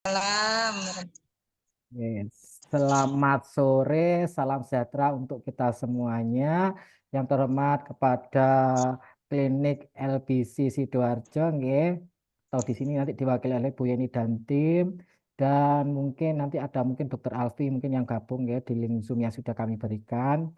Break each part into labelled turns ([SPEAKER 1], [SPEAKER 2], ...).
[SPEAKER 1] Salam.
[SPEAKER 2] Yes. Selamat sore, salam sejahtera untuk kita semuanya. Yang terhormat kepada Klinik LBC Sidoarjo, nggih. Atau di sini nanti diwakili oleh Bu Yeni dan tim. Dan mungkin nanti ada mungkin Dokter Alfi mungkin yang gabung ya di link Zoom yang sudah kami berikan.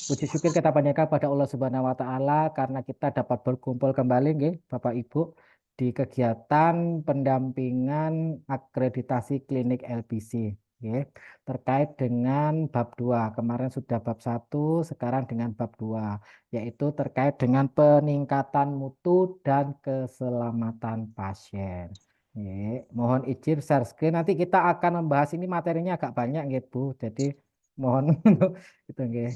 [SPEAKER 2] Puji syukur kita panjatkan pada Allah Subhanahu wa taala karena kita dapat berkumpul kembali nggih Bapak Ibu di kegiatan pendampingan akreditasi klinik LBC nggih, terkait dengan bab 2. Kemarin sudah bab 1, sekarang dengan bab 2 yaitu terkait dengan peningkatan mutu dan keselamatan pasien. Nggih, mohon izin share screen nanti kita akan membahas ini materinya agak banyak nggih Bu. Jadi mohon untuk itu nggih.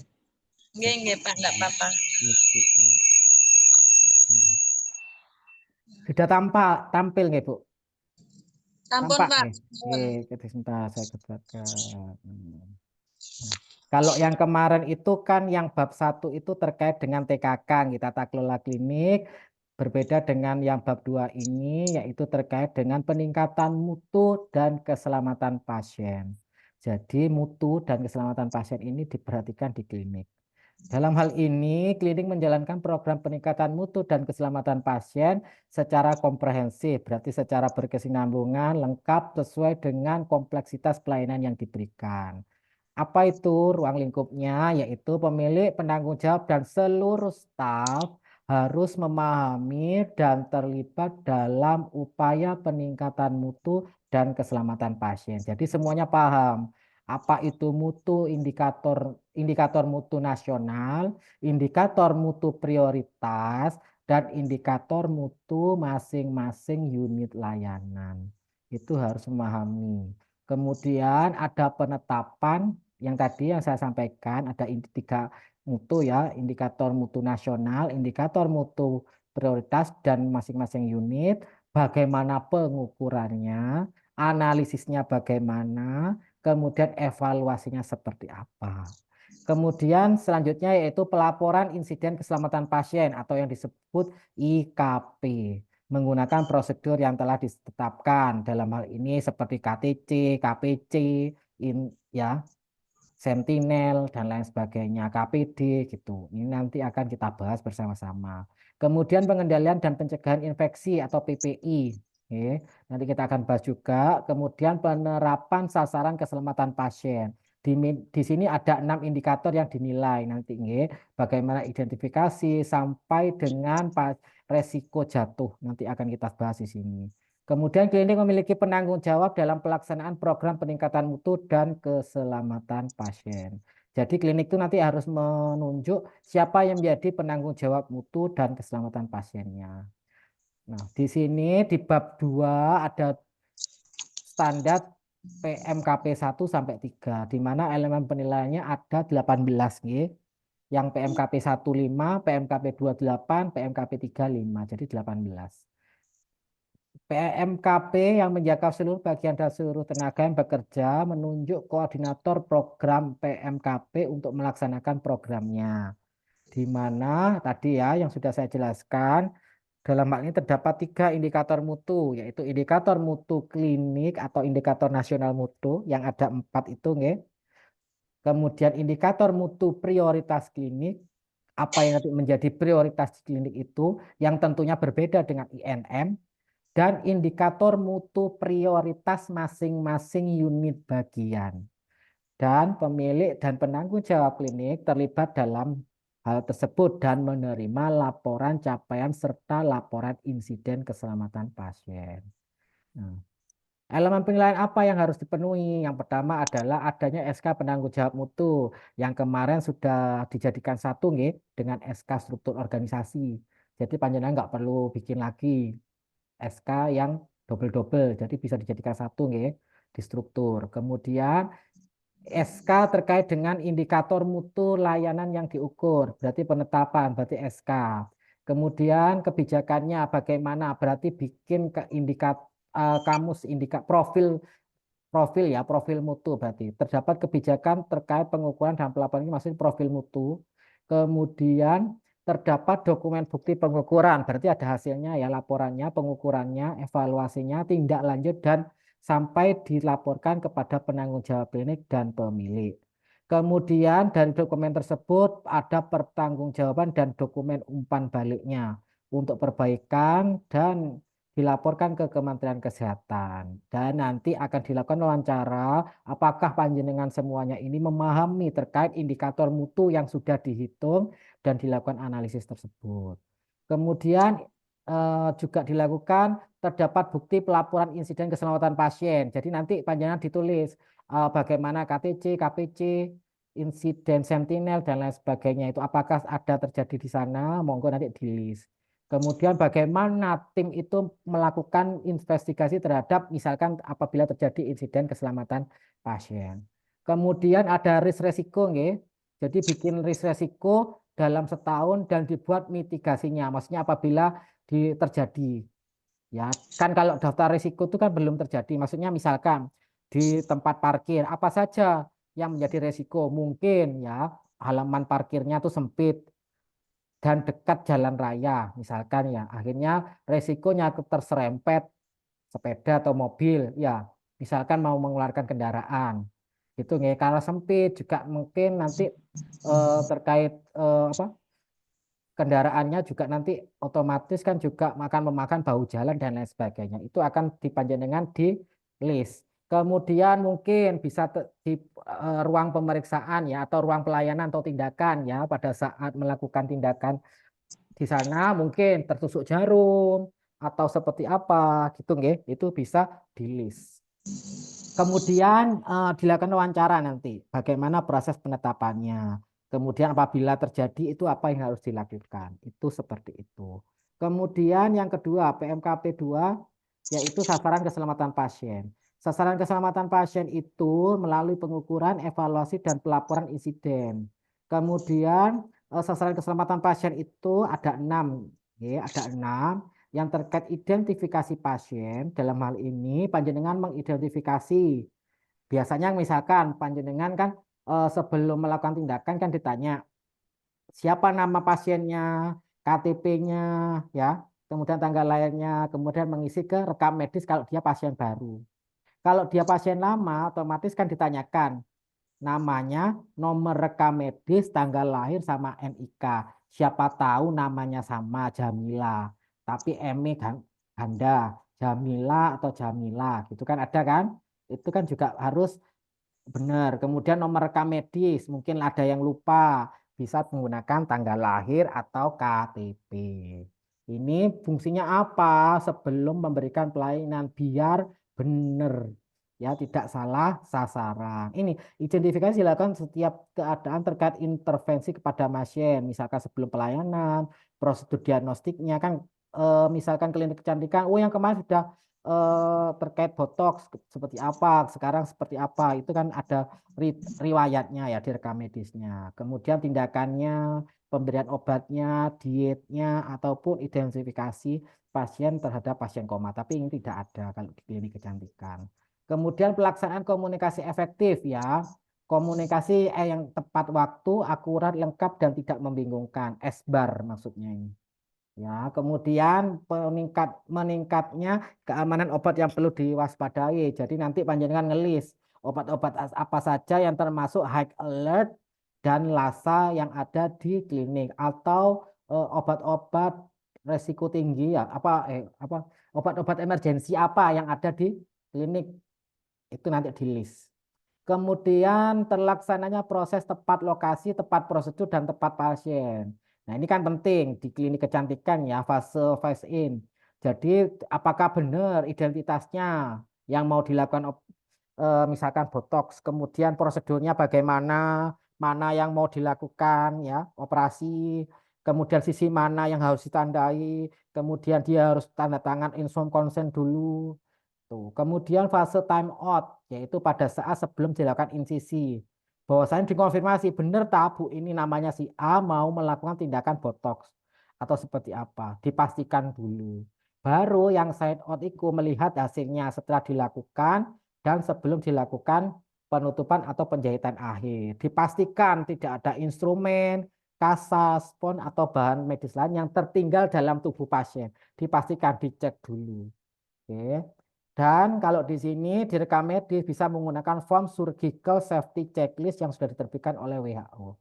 [SPEAKER 1] Nggih, Pak, enggak apa-apa.
[SPEAKER 2] Oke. Sudah tampil nggih, Bu?
[SPEAKER 1] Ampun,
[SPEAKER 2] Tampak
[SPEAKER 1] Pak.
[SPEAKER 2] nggih?
[SPEAKER 1] Ampun.
[SPEAKER 2] Nggih, sebentar saya kebaca. Nah, kalau yang kemarin itu kan yang bab 1 itu terkait dengan TKK, kita tata kelola klinik. Berbeda dengan yang bab 2 ini, yaitu terkait dengan peningkatan mutu dan keselamatan pasien. Jadi mutu dan keselamatan pasien ini diperhatikan di klinik. Dalam hal ini, klinik menjalankan program peningkatan mutu dan keselamatan pasien secara komprehensif, berarti secara berkesinambungan, lengkap, sesuai dengan kompleksitas pelayanan yang diberikan. Apa itu ruang lingkupnya? Yaitu pemilik, penanggung jawab, dan seluruh staf harus memahami dan terlibat dalam upaya peningkatan mutu dan keselamatan pasien. Jadi semuanya paham apa itu mutu, indikator mutu nasional, indikator mutu prioritas, dan indikator mutu masing-masing unit layanan. Itu harus memahami. Kemudian ada penetapan yang tadi yang saya sampaikan, ada tiga mutu ya, indikator mutu nasional, indikator mutu prioritas, dan masing-masing unit. Bagaimana pengukurannya, analisisnya bagaimana, kemudian evaluasinya seperti apa. Kemudian selanjutnya yaitu pelaporan insiden keselamatan pasien atau yang disebut IKP menggunakan prosedur yang telah ditetapkan dalam hal ini seperti KTC, KPC, ya, Sentinel dan lain sebagainya, KPD gitu. Ini nanti akan kita bahas bersama-sama. Kemudian pengendalian dan pencegahan infeksi atau PPI. Oke. Nanti kita akan bahas juga. Kemudian penerapan sasaran keselamatan pasien. Di sini ada 6 indikator yang dinilai nanti. Bagaimana identifikasi sampai dengan resiko jatuh. Nanti akan kita bahas di sini. Kemudian klinik memiliki penanggung jawab dalam pelaksanaan program peningkatan mutu dan keselamatan pasien. Jadi klinik itu nanti harus menunjuk siapa yang menjadi penanggung jawab mutu dan keselamatan pasiennya. Nah, di sini di bab 2 ada standar PMKP 1 sampai 3, di mana elemen penilaiannya ada 18 nggih. Yang PMKP 15, PMKP 28, PMKP 35, jadi 18. PMKP yang menjaga seluruh bagian dan seluruh tenaga yang bekerja menunjuk koordinator program PMKP untuk melaksanakan programnya. Di mana tadi ya yang sudah saya jelaskan, dalam hal ini terdapat 3 indikator mutu, yaitu indikator mutu klinik atau indikator nasional mutu yang ada 4 itu, nggih. Kemudian indikator mutu prioritas klinik, apa yang nanti menjadi prioritas di klinik itu, yang tentunya berbeda dengan INM, dan indikator mutu prioritas masing-masing unit bagian. Dan pemilik dan penanggung jawab klinik terlibat dalam hal tersebut dan menerima laporan capaian serta laporan insiden keselamatan pasien. Nah, elemen penilaian apa yang harus dipenuhi? Yang pertama adalah adanya SK penanggung jawab mutu yang kemarin sudah dijadikan satu nggih dengan SK struktur organisasi. Jadi panjenengan nggak perlu bikin lagi SK yang double-double, jadi bisa dijadikan satu nggih di struktur. Kemudian SK terkait dengan indikator mutu layanan yang diukur, berarti penetapan, berarti SK. Kemudian kebijakannya bagaimana, berarti bikin ke kamus profil profil ya, profil mutu berarti. Terdapat kebijakan terkait pengukuran dan pelaporan ini maksudnya profil mutu. Kemudian terdapat dokumen bukti pengukuran, berarti ada hasilnya ya, laporannya, pengukurannya, evaluasinya, tindak lanjut dan sampai dilaporkan kepada penanggung jawab klinik dan pemilik. Kemudian dari dokumen tersebut ada pertanggungjawaban dan dokumen umpan baliknya untuk perbaikan dan dilaporkan ke Kementerian Kesehatan. Dan nanti akan dilakukan wawancara apakah panjenengan semuanya ini memahami terkait indikator mutu yang sudah dihitung dan dilakukan analisis tersebut. Kemudian juga dilakukan terdapat bukti pelaporan insiden keselamatan pasien. Jadi nanti panjenengan ditulis bagaimana KTC, KPC, insiden sentinel dan lain sebagainya itu apakah ada terjadi di sana, monggo nanti di list. Kemudian bagaimana tim itu melakukan investigasi terhadap misalkan apabila terjadi insiden keselamatan pasien. Kemudian ada risk resiko, nggih. Jadi bikin risk resiko dalam setahun dan dibuat mitigasinya. Maksudnya apabila terjadi. Ya, kan kalau daftar risiko itu kan belum terjadi. Maksudnya misalkan di tempat parkir apa saja yang menjadi risiko? Mungkin ya halaman parkirnya tuh sempit dan dekat jalan raya misalkan ya. Akhirnya risikonya terserempet sepeda atau mobil ya. Misalkan mau mengeluarkan kendaraan. Itu nggih kalau sempit juga mungkin nanti terkait apa? Kendaraannya juga nanti otomatis kan juga akan memakan bahu jalan dan lain sebagainya. Itu akan dipanjenengan di list. Kemudian mungkin bisa di ruang pemeriksaan ya atau ruang pelayanan atau tindakan ya pada saat melakukan tindakan di sana mungkin tertusuk jarum atau seperti apa gitu nggih. Itu bisa di list. Kemudian dilakukan wawancara nanti bagaimana proses penetapannya. Kemudian apabila terjadi itu apa yang harus dilakukan. Itu seperti itu. Kemudian yang kedua PMKP 2 yaitu sasaran keselamatan pasien. Sasaran keselamatan pasien itu melalui pengukuran, evaluasi, dan pelaporan insiden. Kemudian sasaran keselamatan pasien itu ada 6. Ya, ada 6 yang terkait identifikasi pasien. Dalam hal ini panjenengan mengidentifikasi. Biasanya misalkan panjenengan kan sebelum melakukan tindakan kan ditanya siapa nama pasiennya, KTP-nya, ya, kemudian tanggal lahirnya, kemudian mengisi ke rekam medis kalau dia pasien baru. Kalau dia pasien lama, otomatis kan ditanyakan namanya, nomor rekam medis, tanggal lahir sama NIK. Siapa tahu namanya sama Jamila, tapi M-nya ganda, Jamila atau Jamila, gitu kan ada kan? Itu kan juga harus benar. Kemudian nomor rekam medis, mungkin ada yang lupa, bisa menggunakan tanggal lahir atau KTP. Ini fungsinya apa? Sebelum memberikan pelayanan biar benar, ya tidak salah sasaran. Ini identifikasi dilakukan setiap keadaan terkait intervensi kepada pasien, misalkan sebelum pelayanan, prosedur diagnostiknya kan, misalkan klinik kecantikan, oh yang kemarin sudah terkait botox seperti apa, sekarang seperti apa, itu kan ada riwayatnya ya di rekam medisnya. Kemudian tindakannya, pemberian obatnya, dietnya, ataupun identifikasi pasien terhadap pasien koma. Tapi ini tidak ada kalau di klinik kecantikan. Kemudian pelaksanaan komunikasi efektif ya. Komunikasi yang tepat waktu, akurat, lengkap, dan tidak membingungkan. SBAR maksudnya ini. Ya, kemudian meningkatnya keamanan obat yang perlu diwaspadai. Jadi nanti panjenengan ngelis obat-obat apa saja yang termasuk high alert dan LASA yang ada di klinik atau obat-obat resiko tinggi ya apa obat-obat emergensi apa yang ada di klinik itu nanti di list. Kemudian terlaksananya proses tepat lokasi, tepat prosedur, dan tepat pasien. Nah ini kan penting di klinik kecantikan ya, fase in. Jadi apakah benar identitasnya yang mau dilakukan misalkan botox, kemudian prosedurnya bagaimana, mana yang mau dilakukan ya, operasi, kemudian sisi mana yang harus ditandai, kemudian dia harus tanda tangan informed consent dulu. Tuh. Kemudian fase time out, yaitu pada saat sebelum dilakukan insisi. Bahwasanya dikonfirmasi, benar tak Bu ini namanya si A mau melakukan tindakan botox atau seperti apa. Dipastikan dulu. Baru yang side out itu melihat hasilnya setelah dilakukan dan sebelum dilakukan penutupan atau penjahitan akhir. Dipastikan tidak ada instrumen, kasa, spons, atau bahan medis lain yang tertinggal dalam tubuh pasien. Dipastikan dicek dulu. Oke. Dan kalau di sini di rekam medis bisa menggunakan form surgical safety checklist yang sudah diterbitkan oleh WHO.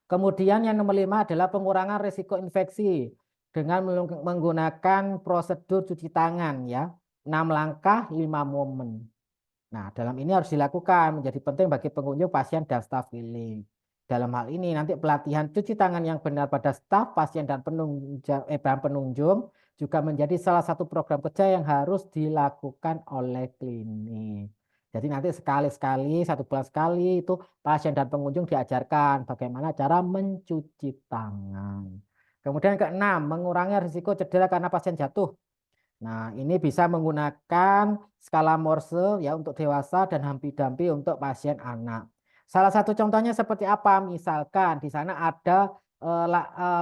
[SPEAKER 2] Kemudian yang nomor 5 adalah pengurangan risiko infeksi dengan menggunakan prosedur cuci tangan ya. 6 langkah 5 momen. Nah, dalam ini harus dilakukan menjadi penting bagi pengunjung, pasien, dan staf healing. Dalam hal ini nanti pelatihan cuci tangan yang benar pada staf, pasien, dan penunjung juga menjadi salah satu program kerja yang harus dilakukan oleh klinik. Jadi nanti sekali-sekali, 1 bulan sekali itu pasien dan pengunjung diajarkan bagaimana cara mencuci tangan. Kemudian yang keenam, mengurangi risiko cedera karena pasien jatuh. Nah, ini bisa menggunakan skala Morse ya untuk dewasa dan Humpty-Dumpty untuk pasien anak. Salah satu contohnya seperti apa? Misalkan di sana ada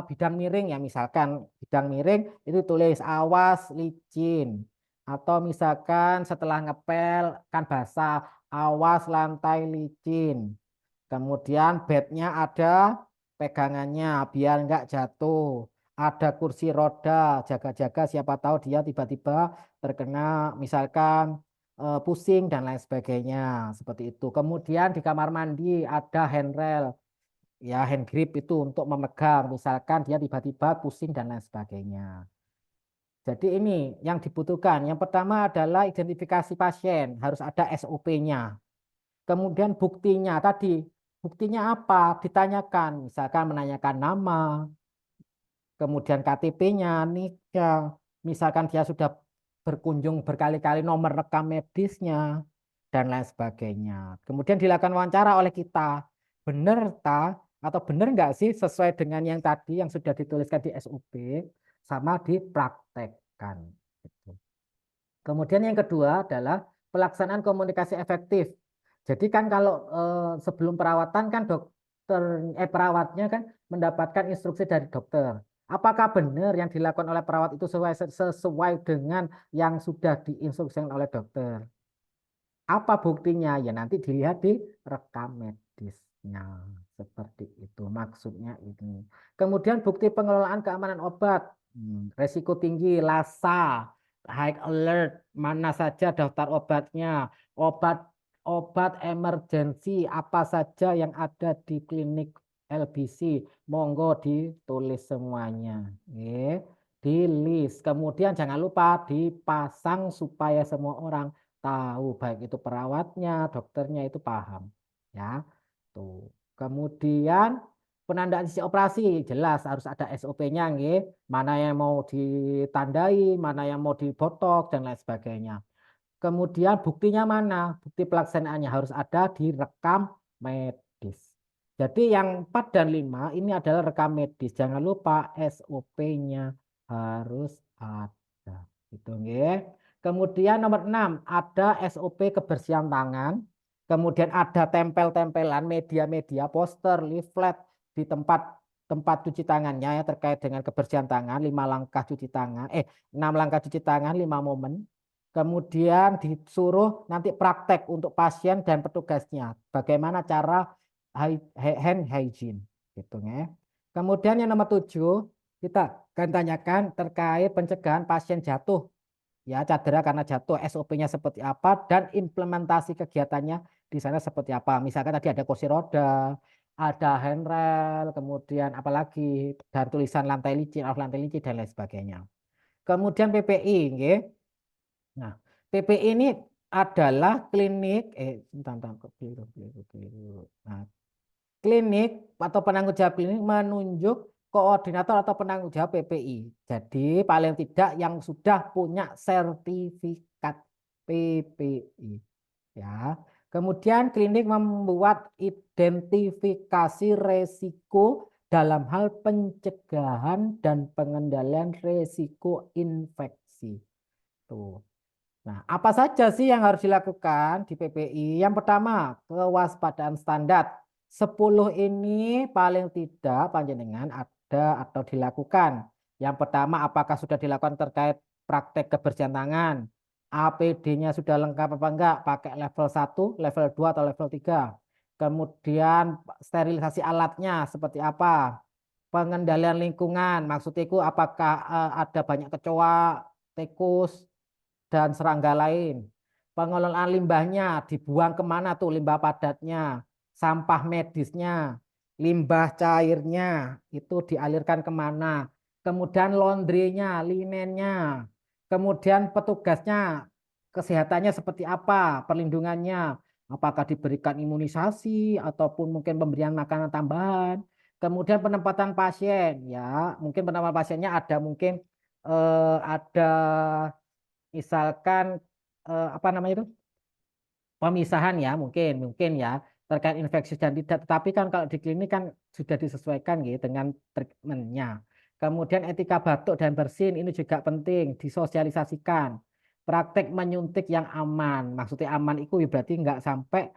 [SPEAKER 2] bidang miring ya, misalkan bidang miring itu tulis awas licin. Atau misalkan setelah ngepel kan basah, awas lantai licin. Kemudian bednya ada pegangannya biar enggak jatuh. Ada kursi roda, jaga-jaga siapa tahu dia tiba-tiba terkena misalkan pusing dan lain sebagainya. Seperti itu. Kemudian di kamar mandi ada handrail, ya hand grip itu untuk memegang. Misalkan dia tiba-tiba pusing dan lain sebagainya. Jadi ini yang dibutuhkan. Yang pertama adalah identifikasi pasien, harus ada SOP-nya. Kemudian buktinya tadi, buktinya apa? Ditanyakan, misalkan menanyakan nama, kemudian KTP-nya, nikah, misalkan dia sudah berkunjung berkali-kali, nomor rekam medisnya, dan lain sebagainya. Kemudian dilakukan wawancara oleh kita, benar tak atau benar nggak sih sesuai dengan yang tadi yang sudah dituliskan di SOP, sama dipraktekkan. Gitu. Kemudian yang kedua adalah pelaksanaan komunikasi efektif. Jadi kan kalau sebelum perawatan kan perawatnya kan mendapatkan instruksi dari dokter. Apakah benar yang dilakukan oleh perawat itu sesuai dengan yang sudah diinstruksikan oleh dokter? Apa buktinya? Ya nanti dilihat di rekam medisnya. Seperti itu maksudnya ini. Kemudian bukti pengelolaan keamanan obat. Resiko tinggi, LASA, high alert, mana saja daftar obatnya, obat emergensi apa saja yang ada di klinik LBC, monggo ditulis semuanya. Di list. Kemudian jangan lupa dipasang supaya semua orang tahu, baik itu perawatnya, dokternya itu paham. Ya, tuh. Kemudian penandaan sisi operasi jelas harus ada SOP-nya, mana yang mau ditandai, mana yang mau dibotok dan lain sebagainya. Kemudian buktinya mana? Bukti pelaksanaannya harus ada di rekam medis. Jadi yang 4 dan 5 ini adalah rekam medis. Jangan lupa SOP-nya harus ada. Gitu, nggih. Kemudian nomor 6 ada SOP kebersihan tangan. Kemudian ada tempel-tempelan media-media, poster, leaflet di tempat cuci tangannya ya terkait dengan kebersihan tangan, 5 langkah cuci tangan, 6 langkah cuci tangan, 5 momen. Kemudian disuruh nanti praktek untuk pasien dan petugasnya. Bagaimana cara hand hygiene. Gitu, ya. Kemudian yang nomor 7, kita akan tanyakan terkait pencegahan pasien jatuh. Ya, cedera karena jatuh, SOP-nya seperti apa, dan implementasi kegiatannya di sana seperti apa. Misalkan tadi ada kursi roda, ada handrail, kemudian apalagi, dan tulisan lantai licin, lantai licin, dan lain sebagainya. Kemudian PPI, nggih. Nah, PPI ini adalah klinik, Nah, klinik atau penanggung jawab klinik menunjuk koordinator atau penanggung jawab PPI. Jadi paling tidak yang sudah punya sertifikat PPI. Ya. Kemudian klinik membuat identifikasi resiko dalam hal pencegahan dan pengendalian resiko infeksi. Tuh. Nah, apa saja sih yang harus dilakukan di PPI? Yang pertama, kewaspadaan standar. 10 ini paling tidak panjenengan ada atau dilakukan. Yang pertama, apakah sudah dilakukan terkait praktek kebersihan tangan? APD-nya sudah lengkap apa enggak? Pakai level 1, level 2, atau level 3. Kemudian sterilisasi alatnya seperti apa? Pengendalian lingkungan, maksudnya itu apakah ada banyak kecoa, tikus, dan serangga lain. Pengelolaan limbahnya dibuang kemana tuh limbah padatnya, sampah medisnya, limbah cairnya itu dialirkan kemana. Kemudian laundrynya, linennya, kemudian petugasnya kesehatannya seperti apa, perlindungannya, apakah diberikan imunisasi ataupun mungkin pemberian makanan tambahan. Kemudian penempatan pasien, ya mungkin penempatan pasiennya ada mungkin ada misalkan apa namanya itu pemisahan ya mungkin ya terkait infeksius dan tidak. Tetapi kan kalau di klinik kan sudah disesuaikan gitu dengan treatmentnya. Kemudian etika batuk dan bersin ini juga penting disosialisasikan. Praktek menyuntik yang aman, maksudnya aman itu berarti nggak sampai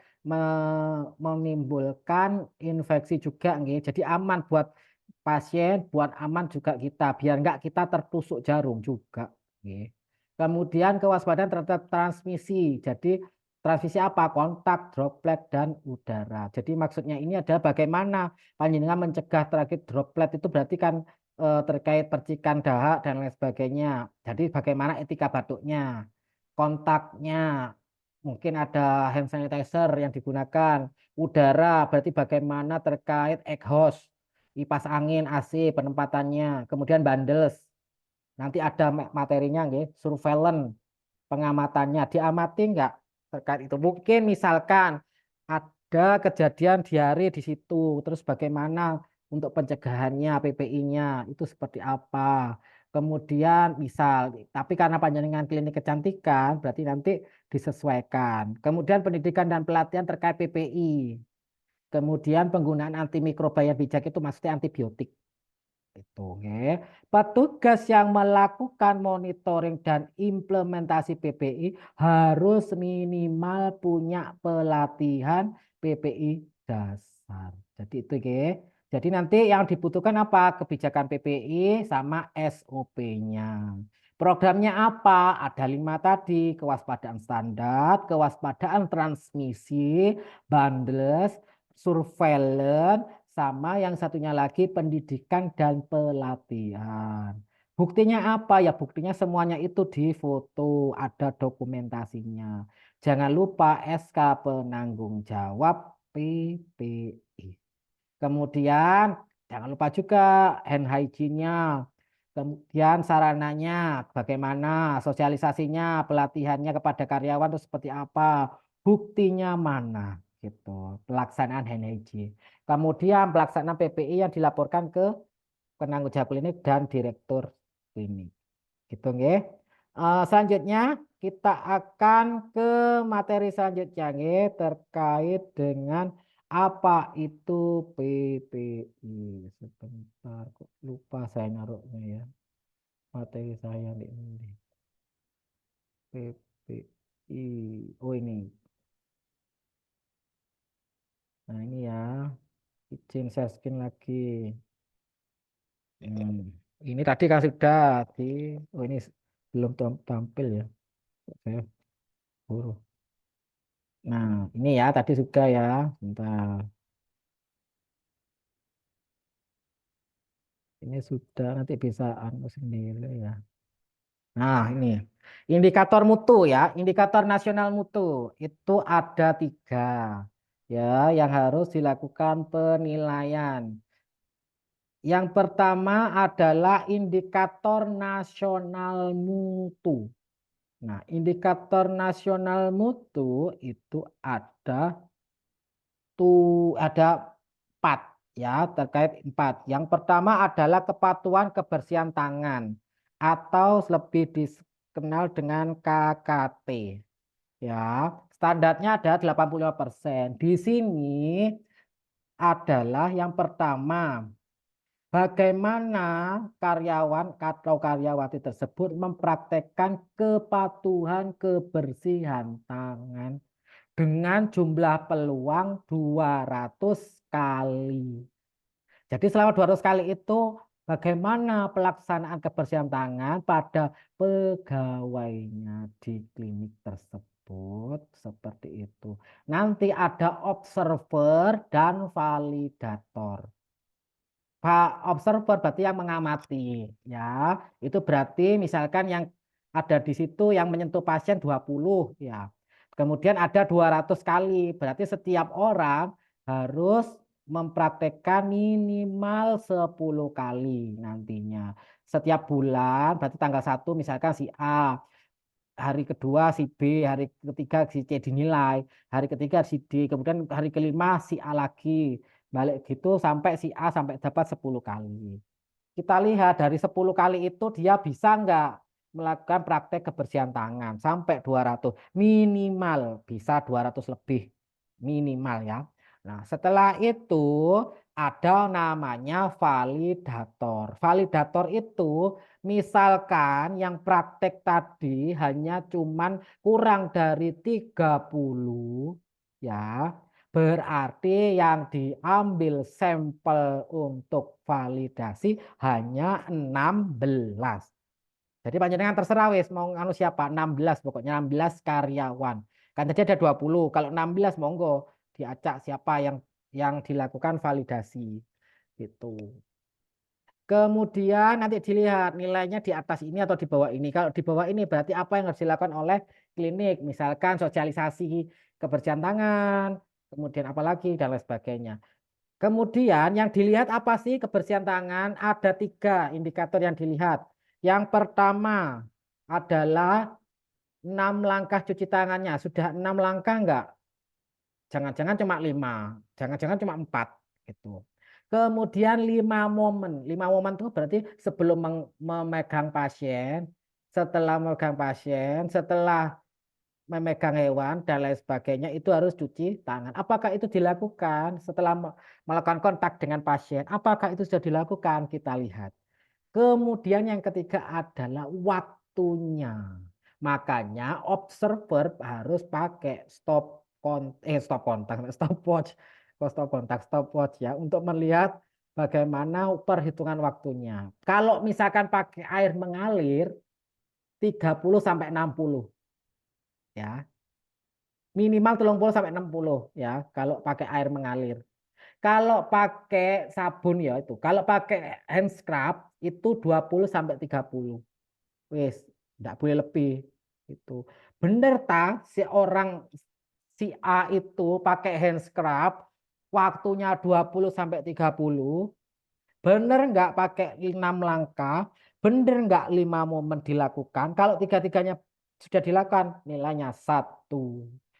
[SPEAKER 2] menimbulkan infeksi juga gitu. Jadi aman buat pasien, buat aman juga kita, biar nggak kita tertusuk jarum juga. Gitu. Kemudian kewaspadaan terhadap transmisi. Jadi transmisi apa? Kontak, droplet, dan udara. Jadi maksudnya ini adalah bagaimana panjenengan mencegah terjadi droplet itu berarti kan terkait percikan dahak dan lain sebagainya. Jadi bagaimana etika batuknya, kontaknya, mungkin ada hand sanitizer yang digunakan. Udara berarti bagaimana terkait exhaust, kipas angin, AC, penempatannya. Kemudian bundles. Nanti ada materinya, surveillance pengamatannya diamati nggak terkait itu. Mungkin misalkan ada kejadian diare di situ, terus bagaimana untuk pencegahannya, PPI-nya itu seperti apa. Kemudian misal, tapi karena panjenengan klinik kecantikan, berarti nanti disesuaikan. Kemudian pendidikan dan pelatihan terkait PPI. Kemudian penggunaan antimikrobia yang bijak itu maksudnya antibiotik. Itu, ya. Petugas yang melakukan monitoring dan implementasi PPI harus minimal punya pelatihan PPI dasar. Jadi itu, ya. Jadi nanti yang dibutuhkan apa? Kebijakan PPI sama SOP-nya. Programnya apa? Ada 5 tadi, kewaspadaan standar, kewaspadaan transmisi, bundles, surveillance, sama yang satunya lagi pendidikan dan pelatihan. Buktinya apa? Ya buktinya semuanya itu difoto, ada dokumentasinya. Jangan lupa SK penanggung jawab PPI. Kemudian jangan lupa juga hand hygiene-nya. Kemudian sarananya bagaimana, sosialisasinya, pelatihannya kepada karyawan itu seperti apa, buktinya mana gitu. Pelaksanaan hand hygiene. Kemudian pelaksanaan PPI yang dilaporkan ke penanggung jawab klinik dan direktur klinik. Gitu nggih. Selanjutnya kita akan ke materi selanjutnya nggih terkait dengan apa itu PPI. Sebentar kok lupa saya naruhnya ya. Materi saya di ini. PPI. Oh ini. Nah ini ya. Izin share screen lagi. Ini tadi kan sudah di. Oh ini belum tampil ya. Saya buru. Nah, ini ya tadi sudah ya. Bentar. Ini sudah nanti bisa anu sendiri ya. Nah, ini indikator mutu ya, indikator nasional mutu itu ada 3 ya yang harus dilakukan penilaian. Yang pertama adalah indikator nasional mutu. Nah, indikator nasional mutu itu ada 4 ya, terkait 4. Yang pertama adalah kepatuhan kebersihan tangan atau lebih dikenal dengan KKT. Ya, standarnya ada 85%. Di sini adalah yang pertama, bagaimana karyawan atau karyawati tersebut mempraktekkan kepatuhan kebersihan tangan dengan jumlah peluang 200 kali. Jadi selama 200 kali itu bagaimana pelaksanaan kebersihan tangan pada pegawainya di klinik tersebut seperti itu. Nanti ada observer dan validator. Pak observer berarti yang mengamati ya. Itu berarti misalkan yang ada di situ yang menyentuh pasien 20 ya. Kemudian ada 200 kali, berarti setiap orang harus mempraktekkan minimal 10 kali nantinya. Setiap bulan, berarti tanggal 1 misalkan si A, hari kedua si B, hari ketiga si C dinilai, hari ketiga si D, kemudian hari kelima si A lagi. Balik gitu sampai si A sampai dapat 10 kali. Kita lihat dari 10 kali itu dia bisa nggak melakukan praktek kebersihan tangan sampai 200. Minimal bisa 200 lebih. Minimal ya. Nah, setelah itu ada namanya validator. Validator itu misalkan yang praktek tadi hanya cuman kurang dari 30 ya. Berarti yang diambil sampel untuk validasi hanya 16. Jadi panjenengan terserah wis mau anu siapa 16 pokoknya 16 karyawan. Kan tadi ada 20. Kalau 16 monggo diacak siapa yang dilakukan validasi gitu. Kemudian nanti dilihat nilainya di atas ini atau di bawah ini. Kalau di bawah ini berarti apa yang harus dilakukan oleh klinik, misalkan sosialisasi kebersihan tangan, kemudian apalagi dan lain sebagainya. Kemudian yang dilihat apa sih kebersihan tangan? Ada 3 indikator yang dilihat. Yang pertama adalah 6 langkah cuci tangannya. Sudah 6 langkah enggak? Jangan-jangan cuma 5, jangan-jangan cuma 4 gitu. Kemudian 5 momen. 5 momen itu berarti sebelum memegang pasien, setelah memegang pasien, setelah memegang hewan dan lain sebagainya itu harus cuci tangan. Apakah itu dilakukan setelah melakukan kontak dengan pasien? Apakah itu sudah dilakukan? Kita lihat. Kemudian yang ketiga adalah waktunya. Makanya observer harus pakai stopwatch ya untuk melihat bagaimana perhitungan waktunya. Kalau misalkan pakai air mengalir 30 sampai 60 ya. Minimal 30 sampai 60 ya kalau pakai air mengalir. Kalau pakai sabun ya itu. Kalau pakai hand scrub itu 20 sampai 30. Wis, enggak boleh lebih itu. Bener tak si A itu pakai hand scrub waktunya 20 sampai 30. Bener enggak pakai 6 langkah? Bener enggak 5 momen dilakukan? Kalau tiga-tiganya sudah dilakukan, nilainya 1.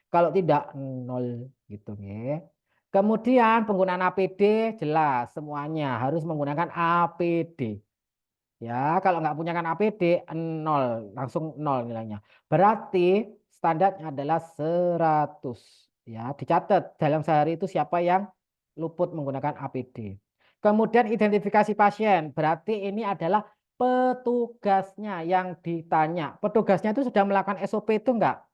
[SPEAKER 2] Kalau tidak 0 gitu ya. Kemudian penggunaan APD jelas semuanya harus menggunakan APD. Ya, kalau nggak punya kan APD 0, langsung 0 nilainya. Berarti standarnya adalah 100. Ya, dicatat dalam sehari itu siapa yang luput menggunakan APD. Kemudian identifikasi pasien, berarti ini adalah petugasnya yang ditanya. Petugasnya itu sudah melakukan SOP itu enggak?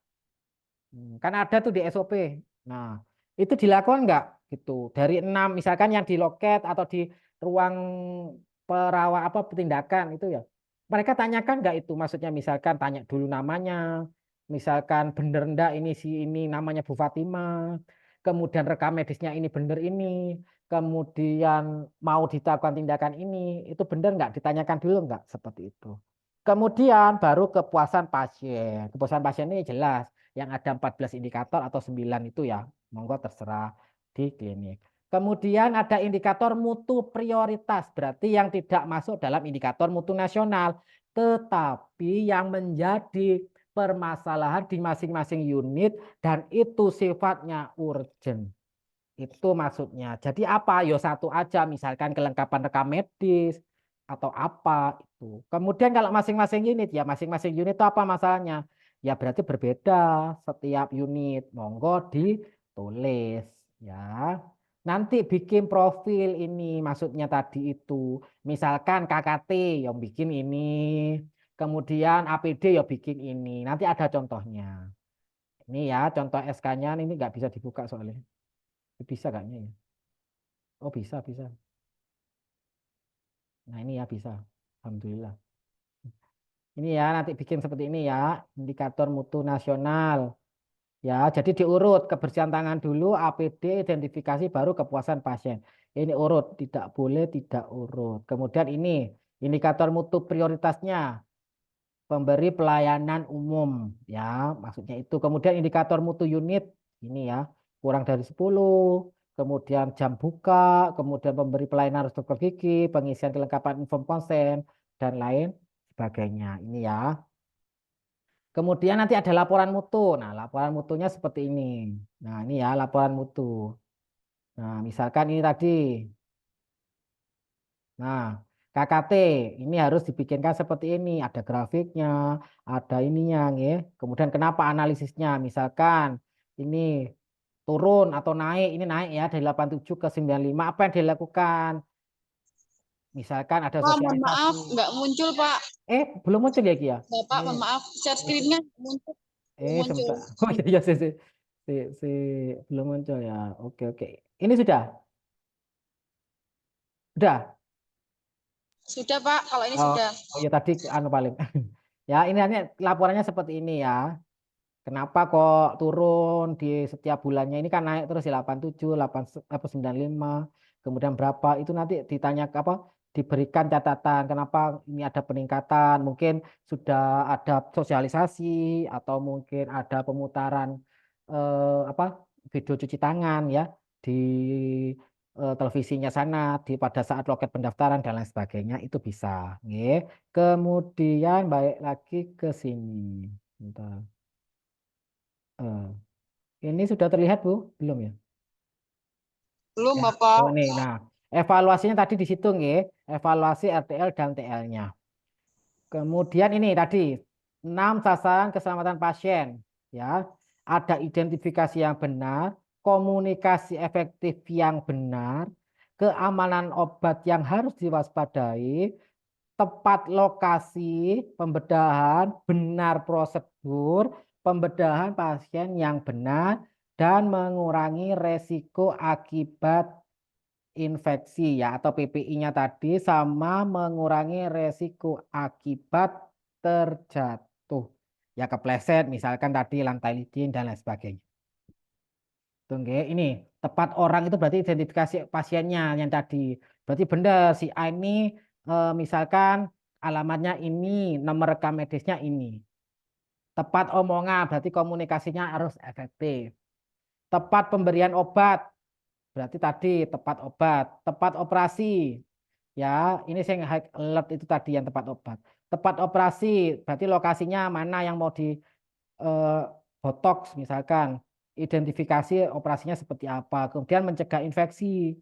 [SPEAKER 2] Kan ada tuh di SOP. Nah, itu dilakukan enggak? Gitu. Dari 6 misalkan yang di loket atau di ruang perawat apa petindakan itu ya. Mereka tanyakan enggak itu? Maksudnya misalkan tanya dulu namanya, misalkan bener enggak ini si ini namanya Bu Fatima, kemudian rekam medisnya ini bener ini, kemudian mau dilakukan tindakan ini, itu bener enggak? Ditanyakan dulu enggak? Seperti itu. Kemudian baru kepuasan pasien. Kepuasan pasien ini jelas yang ada 14 indikator atau 9 itu ya, monggo terserah di klinik. Kemudian ada indikator mutu prioritas, berarti yang tidak masuk dalam indikator mutu nasional, tetapi yang menjadi permasalahan di masing-masing unit dan itu sifatnya urgent. Itu maksudnya. Jadi apa? Ya satu aja, misalkan kelengkapan rekam medis atau apa itu. Kemudian kalau masing-masing unit ya masing-masing unit itu apa masalahnya? Ya berarti berbeda setiap unit. Monggo ditulis ya. Nanti bikin profil ini maksudnya tadi itu. Misalkan KKT yang bikin ini, kemudian APD ya bikin ini. Nanti ada contohnya. Ini ya contoh SK-nya ini nggak bisa dibuka soalnya. Bisa kayaknya ya. Oh bisa, bisa. Nah ini ya bisa. Alhamdulillah. Ini ya nanti bikin seperti ini ya. Indikator mutu nasional. Ya, jadi diurut kebersihan tangan dulu, APD, identifikasi, baru kepuasan pasien. Ini urut, tidak boleh tidak urut. Kemudian ini indikator mutu prioritasnya. pemberi pelayanan umum ya, maksudnya itu. Kemudian indikator mutu unit ini ya, kurang dari 10, kemudian jam buka, kemudian pemberi pelayanan harus dokter gigi, pengisian kelengkapan inform konsen dan lain sebagainya. Ini ya. Kemudian nanti ada laporan mutu. Nah, laporan mutunya seperti ini. Nah, ini ya laporan mutu. Nah, misalkan ini tadi. Nah, KKT ini harus dibikinkan seperti ini. Ada grafiknya, ada ininya, ya. Kemudian kenapa analisisnya? Misalkan ini turun atau naik, ini naik ya dari 87 ke 95. Apa yang dilakukan? Misalkan ada
[SPEAKER 3] Pak, mohon
[SPEAKER 2] sosialisasi.
[SPEAKER 3] maaf, nggak muncul, Pak.
[SPEAKER 2] Belum muncul ya, Kia?
[SPEAKER 3] Bapak, mohon maaf, share screen-nya muncul. Muncul.
[SPEAKER 2] Sebentar. Oh iya, iya, si, belum muncul ya. Oke, oke. Ini sudah? Sudah?
[SPEAKER 3] Sudah, Pak. Kalau ini
[SPEAKER 2] Oh,
[SPEAKER 3] sudah.
[SPEAKER 2] oh ya tadi anu paling. Ya, ini laporannya seperti ini ya. Kenapa kok turun di setiap bulannya ini kan naik terus di 87, 95, kemudian berapa itu nanti ditanya apa diberikan catatan kenapa ini ada peningkatan, mungkin sudah ada sosialisasi atau mungkin ada pemutaran apa video cuci tangan ya di televisinya sana di pada saat loket pendaftaran dan lain sebagainya itu bisa. Nggih. Kemudian balik lagi ke sini. Bentar. Ini sudah terlihat, Bu? Belum ya?
[SPEAKER 3] Belum,
[SPEAKER 2] Ya.
[SPEAKER 3] Bapak.
[SPEAKER 2] Oh, nih. Nah, evaluasinya tadi di situ, nggih. Evaluasi RTL dan TL-nya. Kemudian ini tadi 6 sasaran keselamatan pasien, ya. Ada identifikasi yang benar, komunikasi efektif yang benar, keamanan obat yang harus diwaspadai, tepat lokasi pembedahan, benar prosedur, pembedahan pasien yang benar, dan mengurangi resiko akibat infeksi ya atau PPI-nya tadi sama mengurangi resiko akibat terjatuh. Ya kepleset misalkan tadi lantai licin dan lain sebagainya. Tunggu, ini tepat orang itu berarti identifikasi pasiennya yang tadi. Berarti benar si A ini misalkan alamatnya ini, nomor rekam medisnya ini. Tepat omongan berarti komunikasinya harus efektif. Tepat pemberian obat berarti tadi tepat obat, tepat operasi. Ya, ini saya high alert itu tadi yang tepat obat. Tepat operasi berarti lokasinya mana yang mau di eh, botox misalkan, identifikasi operasinya seperti apa, kemudian mencegah infeksi,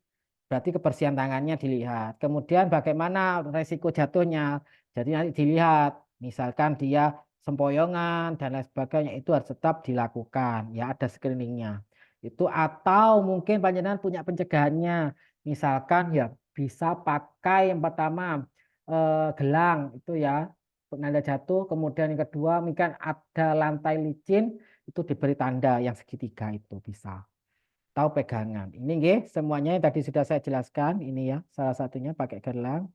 [SPEAKER 2] berarti kebersihan tangannya dilihat, kemudian bagaimana resiko jatuhnya, jadi nanti dilihat, misalkan dia sempoyongan dan lain sebagainya itu harus tetap dilakukan, ya ada screeningnya, itu atau mungkin panjenengan punya pencegahannya, misalkan ya bisa pakai yang pertama gelang itu ya penanda jatuh, kemudian yang kedua mungkin ada lantai licin itu diberi tanda yang segitiga itu bisa. Tahu pegangan. Ini nggih semuanya yang tadi sudah saya jelaskan ini ya salah satunya pakai gelang.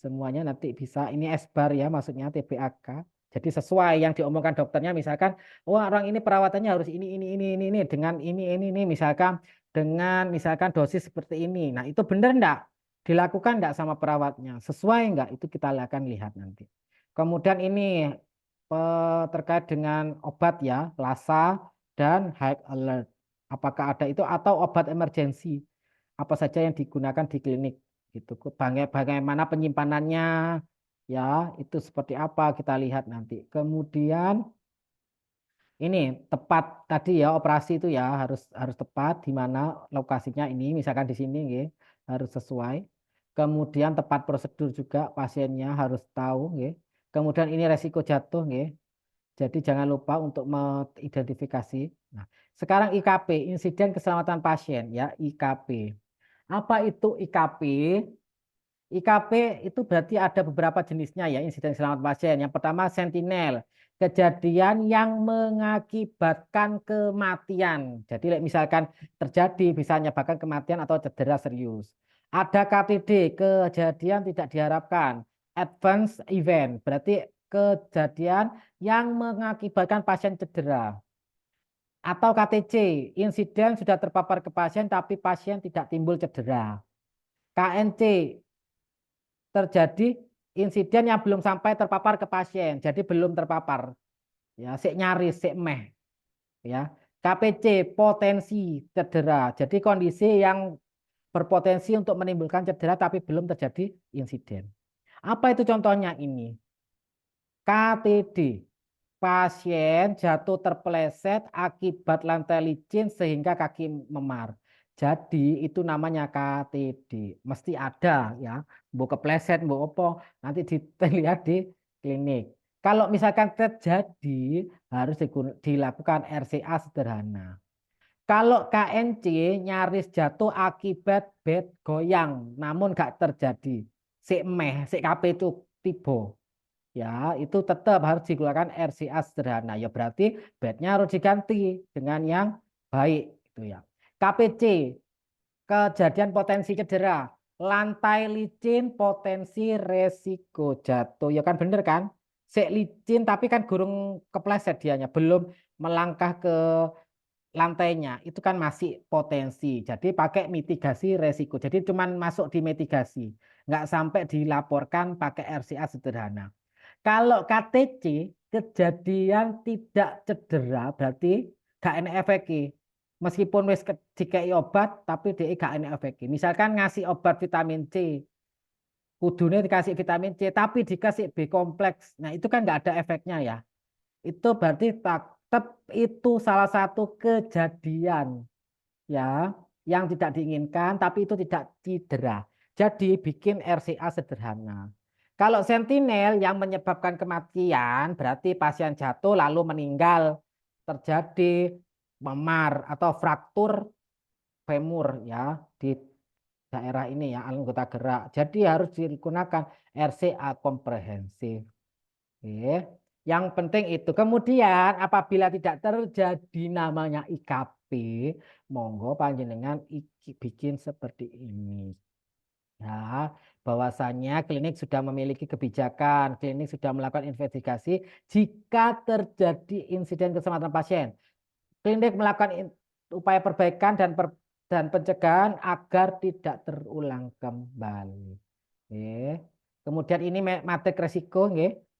[SPEAKER 2] Semuanya nanti bisa ini S-bar ya maksudnya TBAK. Jadi sesuai yang diomongkan dokternya misalkan oh orang ini perawatannya harus ini dengan ini misalkan dengan misalkan dosis seperti ini. Nah, itu benar enggak? Dilakukan enggak sama perawatnya? Sesuai enggak? Itu kita akan lihat nanti. Kemudian ini terkait dengan obat ya, LASA dan high alert. Apakah ada itu atau obat emergensi? Apa saja yang digunakan di klinik? Gitu. Bagaimana penyimpanannya, ya itu seperti apa kita lihat nanti. Kemudian ini tepat tadi ya operasi itu ya harus tepat di mana lokasinya ini misalkan di sini nggih, harus sesuai. Kemudian tepat prosedur juga pasiennya harus tahu nggih. Kemudian ini resiko jatuh nggih. Jadi jangan lupa untuk mengidentifikasi. Nah, sekarang IKP, insiden keselamatan pasien ya, IKP. Apa itu IKP? IKP itu berarti ada beberapa jenisnya ya, insiden selamat pasien. Yang pertama sentinel, kejadian yang mengakibatkan kematian. Jadi misalkan terjadi bisa menyebabkan kematian atau cedera serius. Ada KTD, kejadian tidak diharapkan. Advance event, berarti kejadian yang mengakibatkan pasien cedera. Atau KTC, insiden sudah terpapar ke pasien tapi pasien tidak timbul cedera. KNC, terjadi insiden yang belum sampai terpapar ke pasien, jadi belum terpapar. Ya, sik nyaris, sik meh. Ya. KPC potensi cedera. Jadi kondisi yang berpotensi untuk menimbulkan cedera tapi belum terjadi insiden. Apa itu contohnya ini? KTD. Pasien jatuh terpeleset akibat lantai licin sehingga kaki memar. Jadi itu namanya KTD. Mesti ada ya. Bu kepleset, bu opo. Nanti dilihat di klinik. Kalau misalkan terjadi harus dilakukan RCA sederhana. Kalau KNC nyaris jatuh akibat bed goyang, namun nggak terjadi. Sik meh, sik KP itu tiba. Ya, itu tetap harus dikeluarkan RCA sederhana. Ya berarti bednya harus diganti dengan yang baik itu ya. KPC, kejadian potensi cedera. Lantai licin potensi resiko jatuh. Ya kan bener kan? Sik licin tapi kan gurung kepleset dianya, belum melangkah ke lantainya. Itu kan masih potensi. Jadi pakai mitigasi resiko. Jadi cuman masuk di mitigasi. Nggak sampai dilaporkan pakai RCA sederhana. Kalau KTC kejadian tidak cedera berarti gak enak efeknya. Meskipun wis dikai obat tapi dia gak enak efeknya. Misalkan ngasih obat vitamin C, kudune dikasih vitamin C tapi dikasih B kompleks. Nah, itu kan nggak ada efeknya ya. Itu berarti tetap itu salah satu kejadian ya yang tidak diinginkan tapi itu tidak cedera. Jadi bikin RCA sederhana. Kalau sentinel yang menyebabkan kematian berarti pasien jatuh lalu meninggal, terjadi memar atau fraktur femur ya di daerah ini ya anggota gerak. Jadi harus digunakan RCA komprehensif. Oke. Yang penting itu. Kemudian apabila tidak terjadi namanya IKP, monggo panjenengan bikin seperti ini. Ya, bahwasannya klinik sudah memiliki kebijakan, klinik sudah melakukan investigasi jika terjadi insiden keselamatan pasien. Klinik melakukan upaya perbaikan dan pencegahan agar tidak terulang kembali. Oke. Kemudian ini matrik resiko,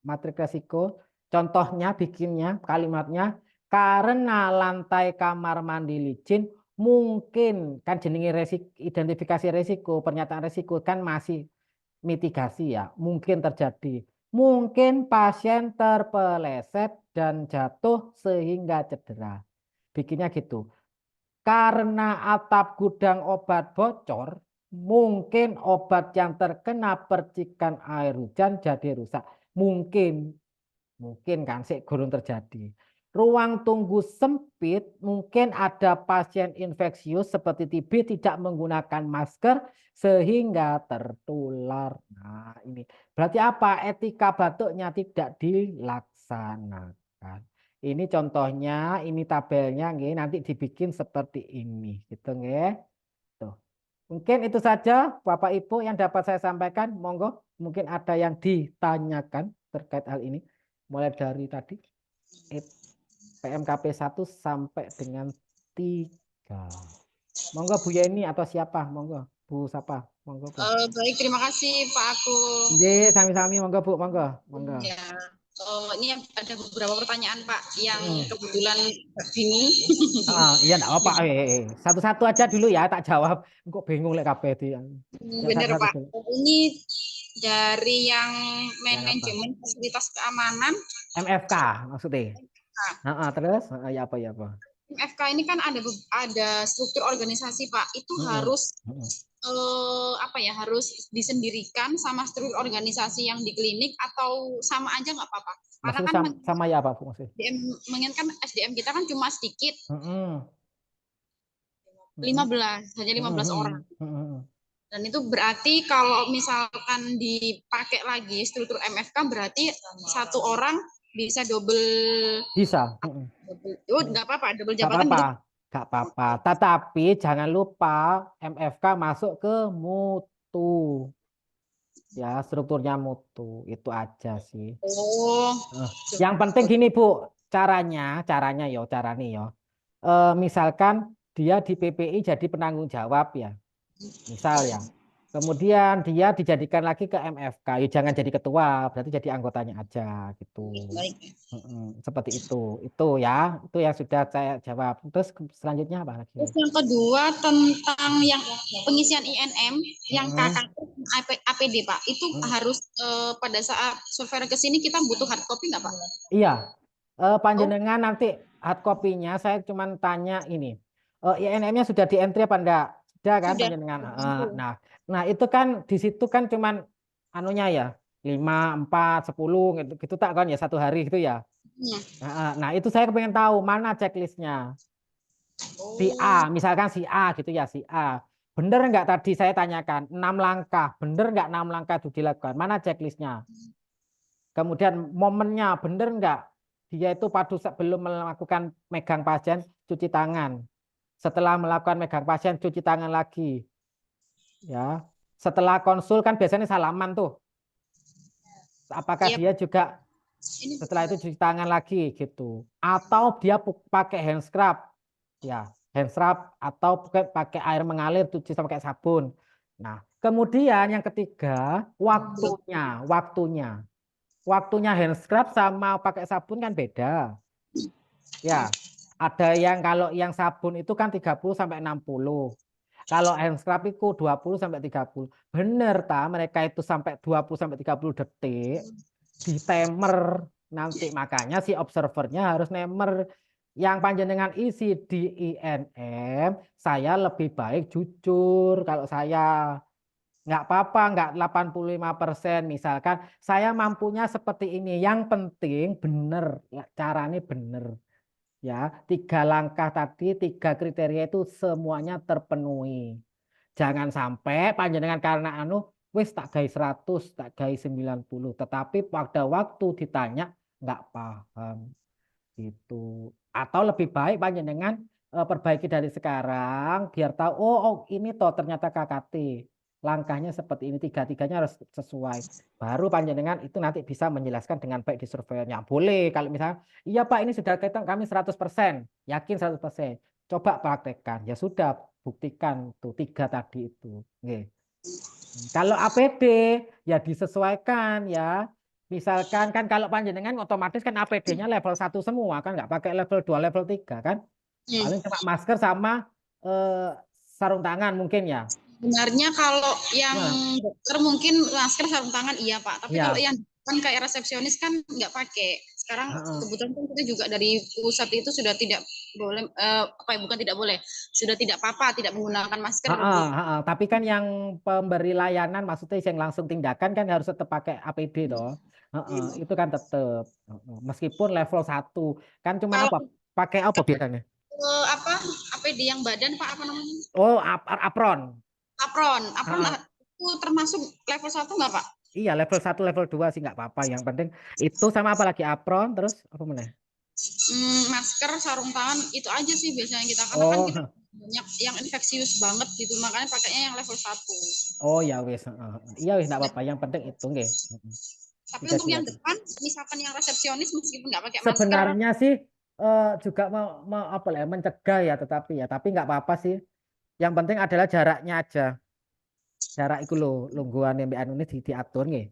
[SPEAKER 2] matrik resiko. Contohnya bikinnya kalimatnya karena lantai kamar mandi licin mungkin kan jenenge identifikasi resiko, pernyataan resiko kan masih mitigasi ya, mungkin terjadi. Mungkin pasien terpeleset dan jatuh sehingga cedera. Bikinnya gitu. Karena atap gudang obat bocor, mungkin obat yang terkena percikan air hujan jadi rusak. Mungkin kan gurung terjadi. Ruang tunggu sempit, mungkin ada pasien infeksius seperti TB tidak menggunakan masker sehingga tertular. Nah, ini berarti apa? Etika batuknya tidak dilaksanakan. Ini contohnya, ini tabelnya, nanti dibikin seperti ini, gitu, Tuh. Mungkin itu saja, Bapak Ibu, yang dapat saya sampaikan. Monggo, mungkin ada yang ditanyakan terkait hal ini, mulai dari tadi PMKP 1 sampai dengan 3. Monggo Bu Yeni atau siapa? Monggo Bu siapa? Monggo Bu.
[SPEAKER 3] Baik, terima kasih Pak Agung.
[SPEAKER 2] Sami-sami, monggo Bu, monggo.
[SPEAKER 3] Ya. Ini ada beberapa pertanyaan Pak yang kebetulan bingung.
[SPEAKER 2] Iya enggak apa-apa. Satu-satu aja dulu ya tak jawab. Kok bingung lek kabeh itu.
[SPEAKER 3] Bener Pak. Ini dari yang manajemen fasilitas keamanan
[SPEAKER 2] MFK maksudnya. Terus ya apa?
[SPEAKER 3] MFK ini kan ada struktur organisasi Pak. Itu harus harus disendirikan sama struktur organisasi yang di klinik atau sama aja nggak apa-apa? Karena
[SPEAKER 2] maksudnya
[SPEAKER 3] kan
[SPEAKER 2] sama ya apa maksudnya?
[SPEAKER 3] Mengingatkan SDM kita kan cuma sedikit. 15, hanya 15 orang. Dan itu berarti kalau misalkan dipakai lagi struktur MFK berarti satu orang bisa double.
[SPEAKER 2] Bisa.
[SPEAKER 3] Nggak apa-apa, double jabatan
[SPEAKER 2] gitu. Nggak apa-apa. Tetapi jangan lupa MFK masuk ke mutu. Ya, strukturnya mutu. Itu aja sih. Yang penting gini, Bu. Caranya yo. Misalkan dia di PPI jadi penanggung jawab ya. Misal ya. Kemudian dia dijadikan lagi ke MFK. Ya jangan jadi ketua, berarti jadi anggotanya aja gitu.
[SPEAKER 3] Baik.
[SPEAKER 2] Seperti itu. Itu ya, itu yang sudah saya jawab. Terus selanjutnya apa lagi?
[SPEAKER 3] Terus yang kedua tentang yang pengisian INM yang KKP APD Pak, itu harus pada saat survei ke sini kita butuh hard copy nggak Pak?
[SPEAKER 2] Iya, panjenengan nanti hard copy-nya saya cuma tanya ini. INM-nya sudah di entry apa enggak? Sudah kan
[SPEAKER 3] Sudah.
[SPEAKER 2] panjenengan? Nah itu kan di situ kan cuman anunya ya 5, 4, 10 gitu tak kan ya 1 hari gitu ya. Nah itu saya pengen tahu mana checklistnya. Si A, misalkan si A gitu ya, si A. Bener nggak tadi saya tanyakan 6 langkah, bener nggak 6 langkah itu dilakukan? Mana checklistnya? Kemudian momennya bener nggak? Dia itu belum melakukan megang pasien cuci tangan. Setelah melakukan megang pasien cuci tangan lagi. Ya. Setelah konsul kan biasanya salaman tuh. Apakah dia juga setelah itu cuci tangan lagi gitu? Atau dia pakai hand scrub? Ya, hand scrub atau pakai air mengalir cuci sama pakai sabun. Nah, kemudian yang ketiga, waktunya. Waktunya hand scrub sama pakai sabun kan beda. Ya, ada yang kalau yang sabun itu kan 30 sampai 60. Kalau hand scrub itu 20 sampai 30. Bener ta mereka itu sampai 20 sampai 30 detik di timer nanti, makanya si observernya harus nemer. Yang panjenengan isi di INM, saya lebih baik jujur kalau saya. Nggak apa-apa, nggak 85%. Misalkan saya mampunya seperti ini. Yang penting benar, caranya benar. Ya, 3 langkah tadi, 3 kriteria itu semuanya terpenuhi. Jangan sampai panjenengan karena wis tak gai 100, tak gai 90. Tetapi pada waktu ditanya nggak paham. Gitu. Atau lebih baik panjenengan perbaiki dari sekarang biar tahu oh ini toh ternyata KKT. Langkahnya seperti ini, tiga-tiganya harus sesuai. Baru panjenengan itu nanti bisa menjelaskan dengan baik di surveinya. Boleh kalau misalnya, iya Pak ini sudah kami 100%, yakin 100%. Coba praktekkan. Ya sudah, buktikan tuh 3 tadi itu. Oke. Kalau APD ya disesuaikan ya. Misalkan kan kalau panjenengan otomatis kan APD-nya level 1 semua kan, nggak pakai level 2, level 3 kan. Paling cuma masker sama sarung tangan mungkin ya.
[SPEAKER 3] Sebenarnya kalau yang dokter mungkin masker sarung tangan iya Pak, tapi kalau yang kan kayak resepsionis kan nggak pakai. Sekarang kebetulan kan kita juga dari pusat itu sudah tidak boleh bukan tidak boleh, sudah tidak apa-apa tidak menggunakan masker.
[SPEAKER 2] Tapi kan yang pemberi layanan maksudnya yang langsung tindakan kan harus tetap pakai APD toh. Itu kan tetap meskipun level 1 kan cuma apa? Pakai apa biasanya?
[SPEAKER 3] APD yang badan Pak apa namanya?
[SPEAKER 2] Oh, apron.
[SPEAKER 3] Apron itu termasuk level 1 nggak Pak?
[SPEAKER 2] Iya, level 1, level 2 sih nggak apa-apa. Yang penting itu sama apa lagi apron, terus apa mana?
[SPEAKER 3] Masker, sarung tangan, itu aja sih biasanya kita. Karena kan kita banyak yang infeksius banget gitu, makanya pakainya yang level 1.
[SPEAKER 2] Oh ya wes. Iya wes nggak apa-apa. Yang penting itu nggih.
[SPEAKER 3] Tapi untuk yang depan, misalkan yang resepsionis meskipun nggak pakai masker.
[SPEAKER 2] Sebenarnya sih juga mau apa ya mencegah ya, tapi nggak apa-apa sih. Yang penting adalah jaraknya aja. Jarak itu loh, lungguan yang anu ini diatur nggih.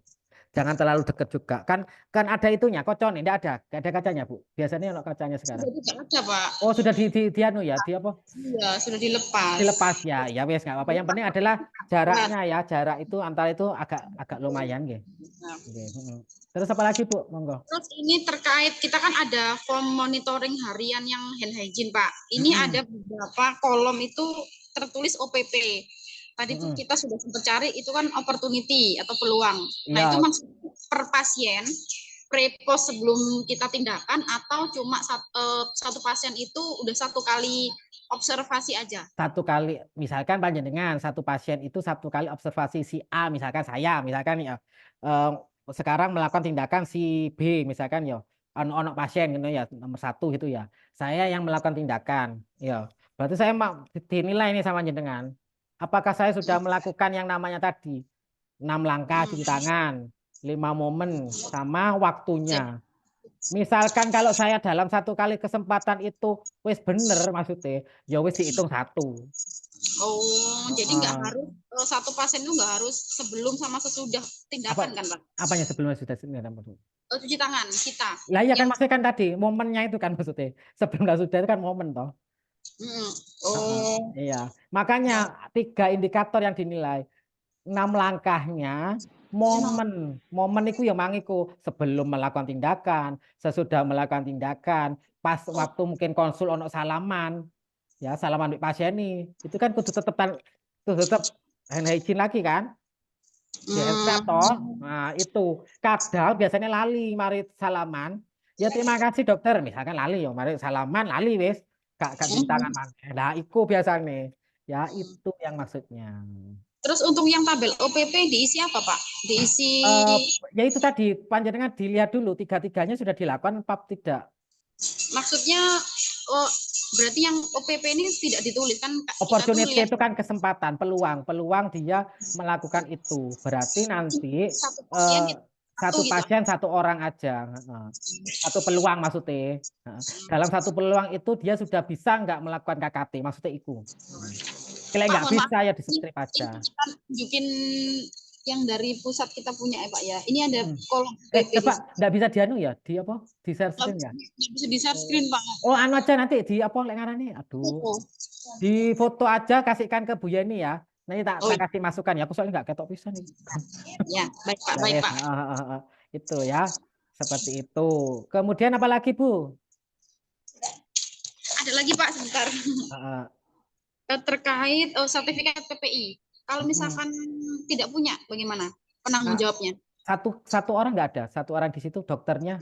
[SPEAKER 2] Jangan terlalu dekat juga. Kan ada itunya, kocon enggak ada. Enggak ada kacanya, Bu. Biasanya kalau kacanya sekarang.
[SPEAKER 3] Sudah tidak ada, Pak.
[SPEAKER 2] Oh, sudah di anu ya, di apa?
[SPEAKER 3] Iya, sudah dilepas.
[SPEAKER 2] Dilepas ya. Ya wes enggak apa-apa. Yang penting adalah jaraknya ya. Jarak itu antara itu agak lumayan nggih. Terus apa lagi, Bu? Monggo.
[SPEAKER 3] Terus ini terkait kita kan ada form monitoring harian yang hand hygiene, Pak. Ini ada beberapa kolom itu tertulis OPP. Tadi tuh kita sudah sempat cari itu kan opportunity atau peluang. Nah, itu maksudnya per pasien pre-post sebelum kita tindakan atau cuma satu pasien itu udah 1 kali observasi aja?
[SPEAKER 2] 1 kali, misalkan panjenengan satu pasien itu 1 kali observasi si A, misalkan saya, misalkan ya sekarang melakukan tindakan si B, misalkan ya ono pasien gitu ya nomor 1 gitu ya. Saya yang melakukan tindakan, ya. Berarti saya mau dinilai ini sama jenengan. Apakah saya sudah melakukan yang namanya tadi 6 langkah cuci tangan, 5 momen sama waktunya. Misalkan kalau saya dalam 1 kali kesempatan itu wis bener maksudnya, ya wis dihitung 1.
[SPEAKER 3] Oh, jadi nggak
[SPEAKER 2] Heeh.
[SPEAKER 3] harus satu pasien itu nggak harus sebelum sama sesudah tindakan kan, Pak?
[SPEAKER 2] Apanya sebelumnya sudah
[SPEAKER 3] Cuci tangan kita.
[SPEAKER 2] lah iya kan
[SPEAKER 3] Yang
[SPEAKER 2] maksudnya kan tadi momennya itu kan maksudnya sebelum dan sudah itu kan momen toh.
[SPEAKER 3] Mm.
[SPEAKER 2] Heeh,
[SPEAKER 3] Oh,
[SPEAKER 2] iya makanya 3 indikator yang dinilai 6 langkahnya momen itu ya mangiku sebelum melakukan tindakan sesudah melakukan tindakan pas waktu mungkin konsul ono salaman ya salaman di pasien nih itu kan kudu tetep hand hygiene lagi kan di hand swab toh. Nah, itu kadang biasanya lali mari salaman. Ya terima kasih dokter, misalkan lali ya mari salaman lali wis. Gak cuci tangan maneh. Nah, iku biasanya. Ya itu yang maksudnya.
[SPEAKER 3] Terus untuk yang tabel OPP diisi apa, Pak? Diisi
[SPEAKER 2] Eh ya itu tadi panjenengan dilihat dulu tiga-tiganya sudah dilakukan apa tidak.
[SPEAKER 3] maksudnya oh, berarti yang OPP ini tidak ditulis kan kita tuh
[SPEAKER 2] Opportunity
[SPEAKER 3] lihat
[SPEAKER 2] itu kan kesempatan, peluang dia melakukan itu. Berarti nanti
[SPEAKER 3] satu pasien satu
[SPEAKER 2] satu
[SPEAKER 3] gitu.
[SPEAKER 2] pasien satu orang aja. Satu peluang maksudnya. Dalam satu peluang itu dia sudah bisa nggak melakukan KKT, maksudnya itu. Kalau
[SPEAKER 3] Pak,
[SPEAKER 2] nggak
[SPEAKER 3] mohon maaf.
[SPEAKER 2] bisa ya di
[SPEAKER 3] Ini
[SPEAKER 2] strip aja.
[SPEAKER 3] kita tunjukin yang dari pusat kita punya ya, Pak ya. Ini ada kolom OPP.
[SPEAKER 2] Coba nggak bisa dianu ya, di apa? Di share screen ya?
[SPEAKER 3] Nggak bisa di share screen, Pak.
[SPEAKER 2] Oh, anu aja nanti di apa lek ngarani? Aduh.
[SPEAKER 3] Oh,
[SPEAKER 2] Di foto aja kasihkan ke Bu Yeni ya. Nanti tak kasih masukan ya. Aku soalnya nggak ketok pisan nih.
[SPEAKER 3] ya, baik Pak,
[SPEAKER 2] Ya,
[SPEAKER 3] baik
[SPEAKER 2] wes.
[SPEAKER 3] Pak.
[SPEAKER 2] Itu ya. Seperti itu. Kemudian apa lagi, Bu?
[SPEAKER 3] Ada lagi Pak sebentar.
[SPEAKER 2] Heeh.
[SPEAKER 3] Terkait sertifikat PPI. Kalau misalkan tidak punya, bagaimana penanggung jawabnya?
[SPEAKER 2] Satu orang nggak ada. Satu orang di situ dokternya.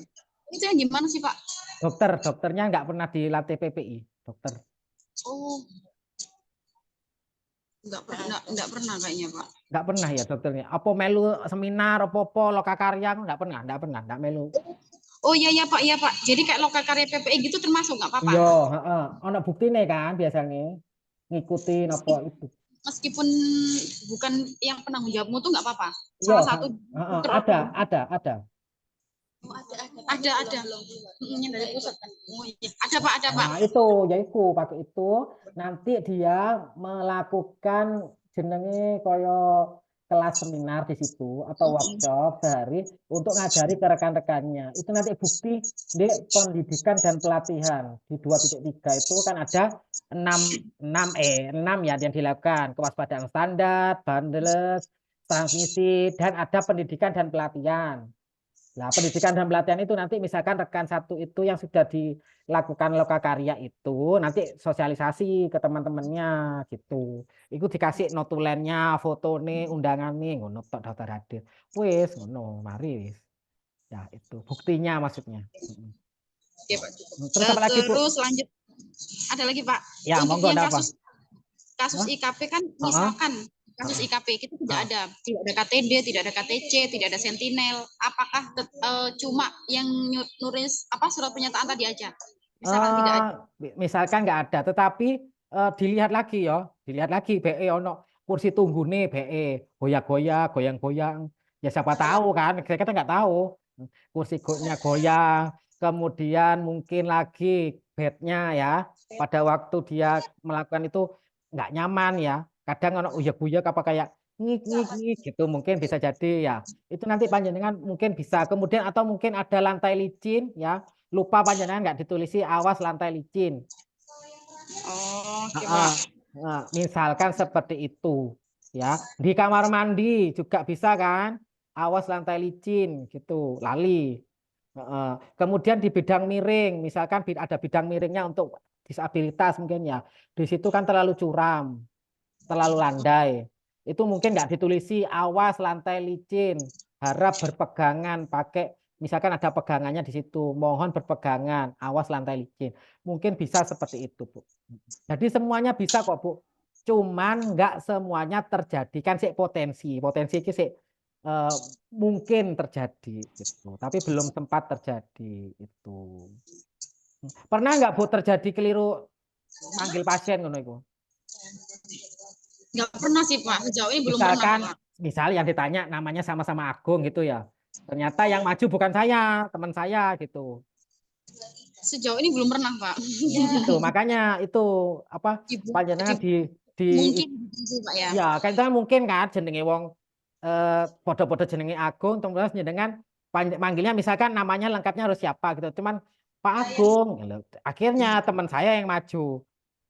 [SPEAKER 3] Itu yang gimana sih Pak?
[SPEAKER 2] Dokternya nggak pernah dilatih PPI. Dokter.
[SPEAKER 3] Oh, nggak pernah kayaknya Pak.
[SPEAKER 2] Nggak pernah ya dokternya. Apa melu seminar, apa lokakarya nggak pernah melu.
[SPEAKER 3] Oh iya ya Pak, iya Pak. Jadi kayak lokakarya PPI gitu termasuk nggak apa-apa?
[SPEAKER 2] Iya, heeh. Ono buktine kan biasanya ngikutin apa itu.
[SPEAKER 3] Meskipun bukan yang penanggung jawabmu tuh nggak apa-apa.
[SPEAKER 2] Iya,
[SPEAKER 3] Salah satu
[SPEAKER 2] ada.
[SPEAKER 3] Oh, ada. Yang dari pusat kan. Oh, iya. Ada Pak, ada Pak.
[SPEAKER 2] Nah, itu yaiku pakai itu nanti dia melakukan jenenge koyo kelas seminar di situ atau workshop sehari untuk ngajari ke rekan-rekannya. Itu nanti bukti di pendidikan dan pelatihan di 2.3 itu kan ada 6 ya yang dilakukan kewaspadaan standar, bandles, transmisi dan ada pendidikan dan pelatihan. Nah, pendidikan dan pelatihan itu nanti misalkan rekan satu itu yang sudah dilakukan lokakarya itu nanti sosialisasi ke teman-temannya gitu. Itu dikasih notulennya, foto nih, undangan nih, ngono tok daftar hadir. Wis ngono, mari wis. Ya, itu buktinya maksudnya.
[SPEAKER 3] Oke, Pak.
[SPEAKER 2] Terus apa lagi, Bu?
[SPEAKER 3] Terus lanjut. Ada lagi, Pak.
[SPEAKER 2] Ya,
[SPEAKER 3] untuk
[SPEAKER 2] monggo
[SPEAKER 3] yang
[SPEAKER 2] apa?
[SPEAKER 3] kasus IKP kan misalkan kasus IKP kita tidak ada KTD, tidak ada KTC, tidak ada sentinel. Apakah cuma yang nulis surat pernyataan tadi aja? Misalkan tidak ada.
[SPEAKER 2] Misalkan nggak ada, tetapi dilihat lagi BE ono kursi tunggu nih BE goyang-goyang, goyang-goyang. Ya siapa tahu kan, kita nggak tahu. Kursinya goyang, kemudian mungkin lagi bednya ya pada waktu dia melakukan itu nggak nyaman ya. Kadang ono uyak-uyak apa kayak ngik gitu mungkin bisa jadi ya. Itu nanti panjenengan mungkin bisa. Kemudian atau mungkin ada lantai licin ya. Lupa panjenengan nggak ditulisi awas lantai licin.
[SPEAKER 3] Oh, oke, Pak.
[SPEAKER 2] Misalkan seperti itu ya. Di kamar mandi juga bisa kan? Awas lantai licin gitu, lali. Kemudian di bidang miring, misalkan ada bidang miringnya untuk disabilitas mungkin ya. Di situ kan terlalu curam, terlalu landai. Itu mungkin nggak ditulisi awas lantai licin, harap berpegangan pakai misalkan ada pegangannya di situ, mohon berpegangan, awas lantai licin. Mungkin bisa seperti itu, Bu. Jadi semuanya bisa kok, Bu. Cuman nggak semuanya terjadi kan sih potensi itu sih mungkin terjadi gitu, tapi belum sempat terjadi itu. Pernah nggak Bu terjadi keliru manggil pasien ngono itu?
[SPEAKER 3] Nggak pernah sih Pak, sejauh ini belum pernah.
[SPEAKER 2] Misal yang ditanya namanya sama-sama Agung gitu ya, ternyata yang maju bukan saya, teman saya gitu.
[SPEAKER 3] Sejauh ini belum pernah Pak.
[SPEAKER 2] Itu makanya itu apa panjenengan
[SPEAKER 3] Mungkin gitu, Pak ya.
[SPEAKER 2] ya kan itu kan mungkin kan jenenge wong podo-podo jenenge Agung terus jenengan manggilnya misalkan namanya lengkapnya harus siapa gitu. Cuman Pak Agung. Loh, akhirnya teman saya yang maju.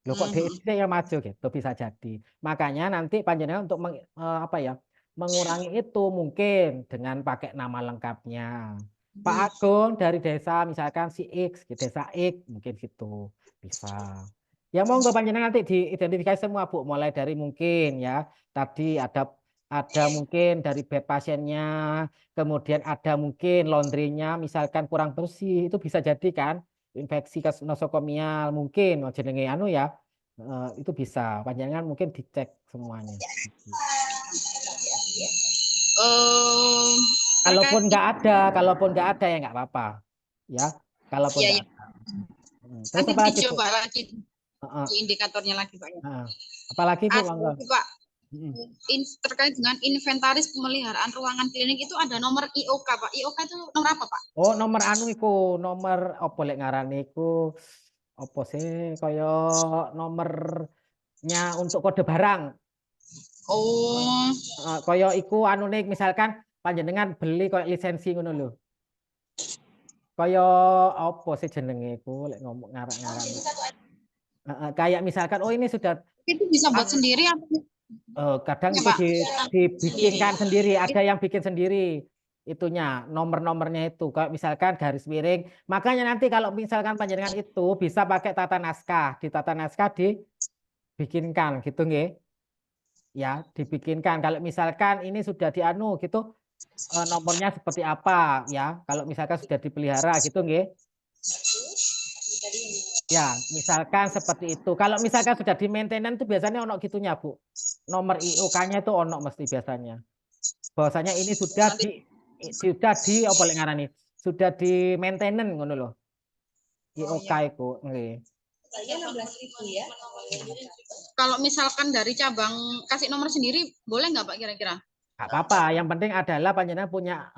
[SPEAKER 2] Loh kok dia yang maju gitu bisa jadi. Makanya nanti panjenengan untuk apa ya? Mengurangi itu mungkin dengan pakai nama lengkapnya. Pak Agung dari desa misalkan si X, desa X mungkin gitu bisa. Ya monggo panjenengan nanti diidentifikasi semua Bu, mulai dari mungkin ya tadi ada mungkin dari bed pasiennya, kemudian ada mungkin laundrynya misalkan kurang bersih itu bisa jadi kan infeksi nosokomial mungkin jenenge anu ya itu bisa panjenengan mungkin dicek semuanya.
[SPEAKER 3] Terkait
[SPEAKER 2] Kalaupun nggak ada ya nggak apa-apa ya. Kalaupun
[SPEAKER 3] ya,
[SPEAKER 2] nggak
[SPEAKER 3] ya.
[SPEAKER 2] ada. Terus
[SPEAKER 3] Nanti
[SPEAKER 2] apa lagi Bu?
[SPEAKER 3] dicoba lagi
[SPEAKER 2] Heeh.
[SPEAKER 3] di indikatornya lagi Pak ya.
[SPEAKER 2] Apalagi Bu?
[SPEAKER 3] Ada
[SPEAKER 2] Monggo.
[SPEAKER 3] itu, Pak. Terkait dengan inventaris pemeliharaan ruangan klinik itu ada nomor IOK Pak. IOK itu nomor apa Pak?
[SPEAKER 2] Oh nomor anu iku nomor apa lek ngarane iku apa sih kaya nomornya untuk kode barang.
[SPEAKER 3] Oh,
[SPEAKER 2] Kaya iku anu nih misalkan panjenengan beli kaya lisensi ngono lho. Kaya apa sih jenenge iku lek ngomong ngarak-ngarak. Kayak misalkan oh ini sudah
[SPEAKER 3] itu bisa buat sendiri apa?
[SPEAKER 2] kadang
[SPEAKER 3] Ya,
[SPEAKER 2] itu
[SPEAKER 3] Pak.
[SPEAKER 2] dibikinkan sendiri, ada yang bikin sendiri itunya, nomor-nomornya itu. Kalau misalkan garis miring, makanya nanti kalau misalkan panjenengan itu bisa pakai tata naskah, di tata naskah dibikinkan gitu nggih. Ya, dibikinkan. Kalau misalkan ini sudah dianu gitu nomornya seperti apa ya. Kalau misalkan sudah dipelihara gitu nggih. Ya, misalkan seperti itu. Kalau misalkan sudah di maintenance itu biasanya ono gitunya, Bu. Nomor IOK-nya itu ono mesti biasanya. Bahwasanya ini sudah di apa lek ngarani? Sudah di maintenance ngono lho. IOK itu nggih.
[SPEAKER 3] Kalau misalkan dari cabang kasih nomor sendiri boleh nggak Pak kira-kira?
[SPEAKER 2] Nggak apa-apa, yang penting adalah panjenengan punya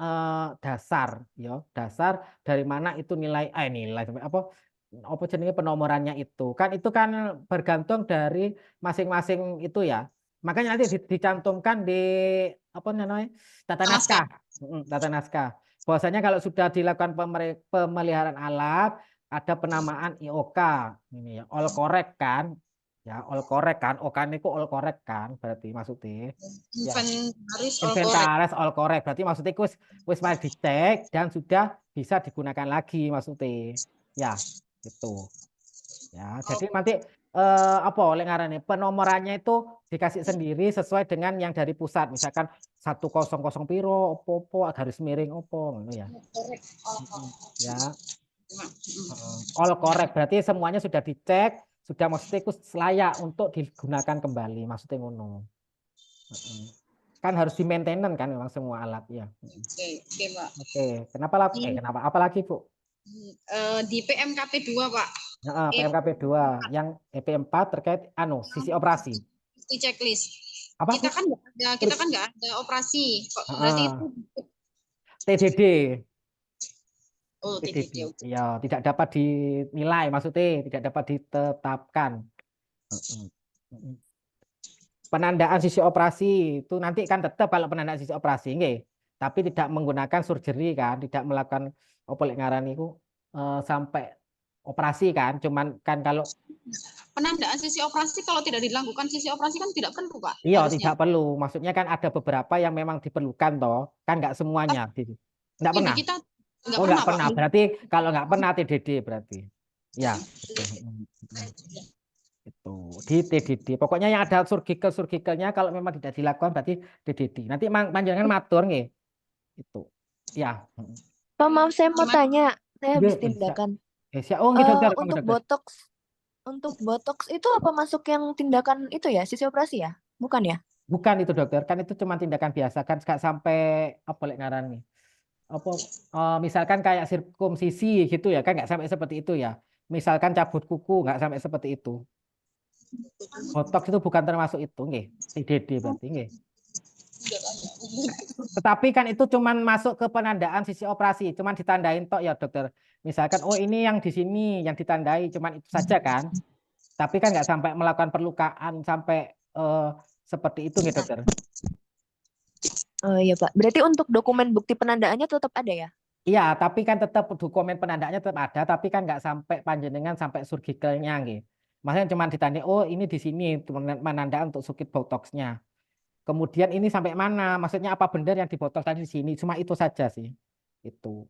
[SPEAKER 2] dasar ya, dasar dari mana itu nilai apa jenenge penomorannya itu. Kan itu kan bergantung dari masing-masing itu ya. Makanya nanti dicantumkan di apa namanya? Tata naskah. Tata naskah. Bahwasanya kalau sudah dilakukan pemeliharaan alat ada penamaan IOK ini ya, all correct kan? Ya, all correct kan? OK niku all correct kan? Berarti maksudnya ya. Inventaris all correct berarti maksudnya wis mari dicek dan sudah bisa digunakan lagi maksudnya. Ya, gitu. Ya, jadi nanti apa oleh ngarane penomorannya itu dikasih sendiri sesuai dengan yang dari pusat. Misalkan 100 piro opo garis miring opo ngono ya. Ya. All correct berarti semuanya sudah dicek, sudah maksudnya itu layak untuk digunakan kembali maksudnya ngono. Kan harus di maintenance kan memang semua alat ya.
[SPEAKER 3] Oke, Pak.
[SPEAKER 2] Oke, kenapa apalagi Bu?
[SPEAKER 3] Di PMKP 2 Pak.
[SPEAKER 2] PMKP 2 yang EP4 terkait sisi operasi.
[SPEAKER 3] Di checklist.
[SPEAKER 2] Apa?
[SPEAKER 3] Kita kan nggak ada operasi. Berarti itu
[SPEAKER 2] TDD.
[SPEAKER 3] Oh, TDD.
[SPEAKER 2] Ya, tidak dapat dinilai maksudnya, tidak dapat ditetapkan. Penandaan sisi operasi itu nanti kan tetap kalau penandaan sisi operasi nggih, tapi tidak menggunakan surgery kan, tidak melakukan opo lek ngarani iku sampai operasi kan, cuman kan kalau
[SPEAKER 3] penandaan sisi operasi kalau tidak dilakukan sisi operasi kan tidak perlu Pak.
[SPEAKER 2] Iya, tidak perlu. Maksudnya kan ada beberapa yang memang diperlukan toh, kan nggak semuanya. Nggak pernah.
[SPEAKER 3] Kita
[SPEAKER 2] nggak pernah. Berarti kalau nggak pernah TDD berarti. Ya. Itu di TDD. Pokoknya yang ada surgikalnya kalau memang tidak dilakukan berarti TDD. Nanti panjenengan matur nggih. Itu. Ya.
[SPEAKER 4] Pak, maaf saya mau tanya. Saya habis tindakan. Untuk botox itu apa masuk yang tindakan itu ya, sisi operasi ya? Bukan ya?
[SPEAKER 2] Bukan itu dokter, kan itu cuma tindakan biasa kan nggak sampai apa lek ngarani. Misalkan kayak sirkumsisi gitu ya kan nggak sampai seperti itu ya. Misalkan cabut kuku nggak sampai seperti itu. Botox itu bukan termasuk itu nggih. TDD berarti nggih. Tetapi kan itu cuman masuk ke penandaan sisi operasi, cuman ditandain tok ya dokter. Misalkan oh ini yang di sini yang ditandai cuman itu saja kan. Tapi kan nggak sampai melakukan perlukaan sampai seperti itu nggih dokter.
[SPEAKER 4] Oh iya Pak. Berarti untuk dokumen bukti penandaannya tetap ada ya?
[SPEAKER 2] Iya, tapi kan tetap dokumen penandanya tetap ada, tapi kan nggak sampai panjenengan sampai surgikalnya nggih. Maksudnya cuma ditanya, oh ini di sini penanda untuk surgit botoxnya. Kemudian ini sampai mana? Maksudnya apa benar yang dibotox tadi di sini? Cuma itu saja sih. Itu.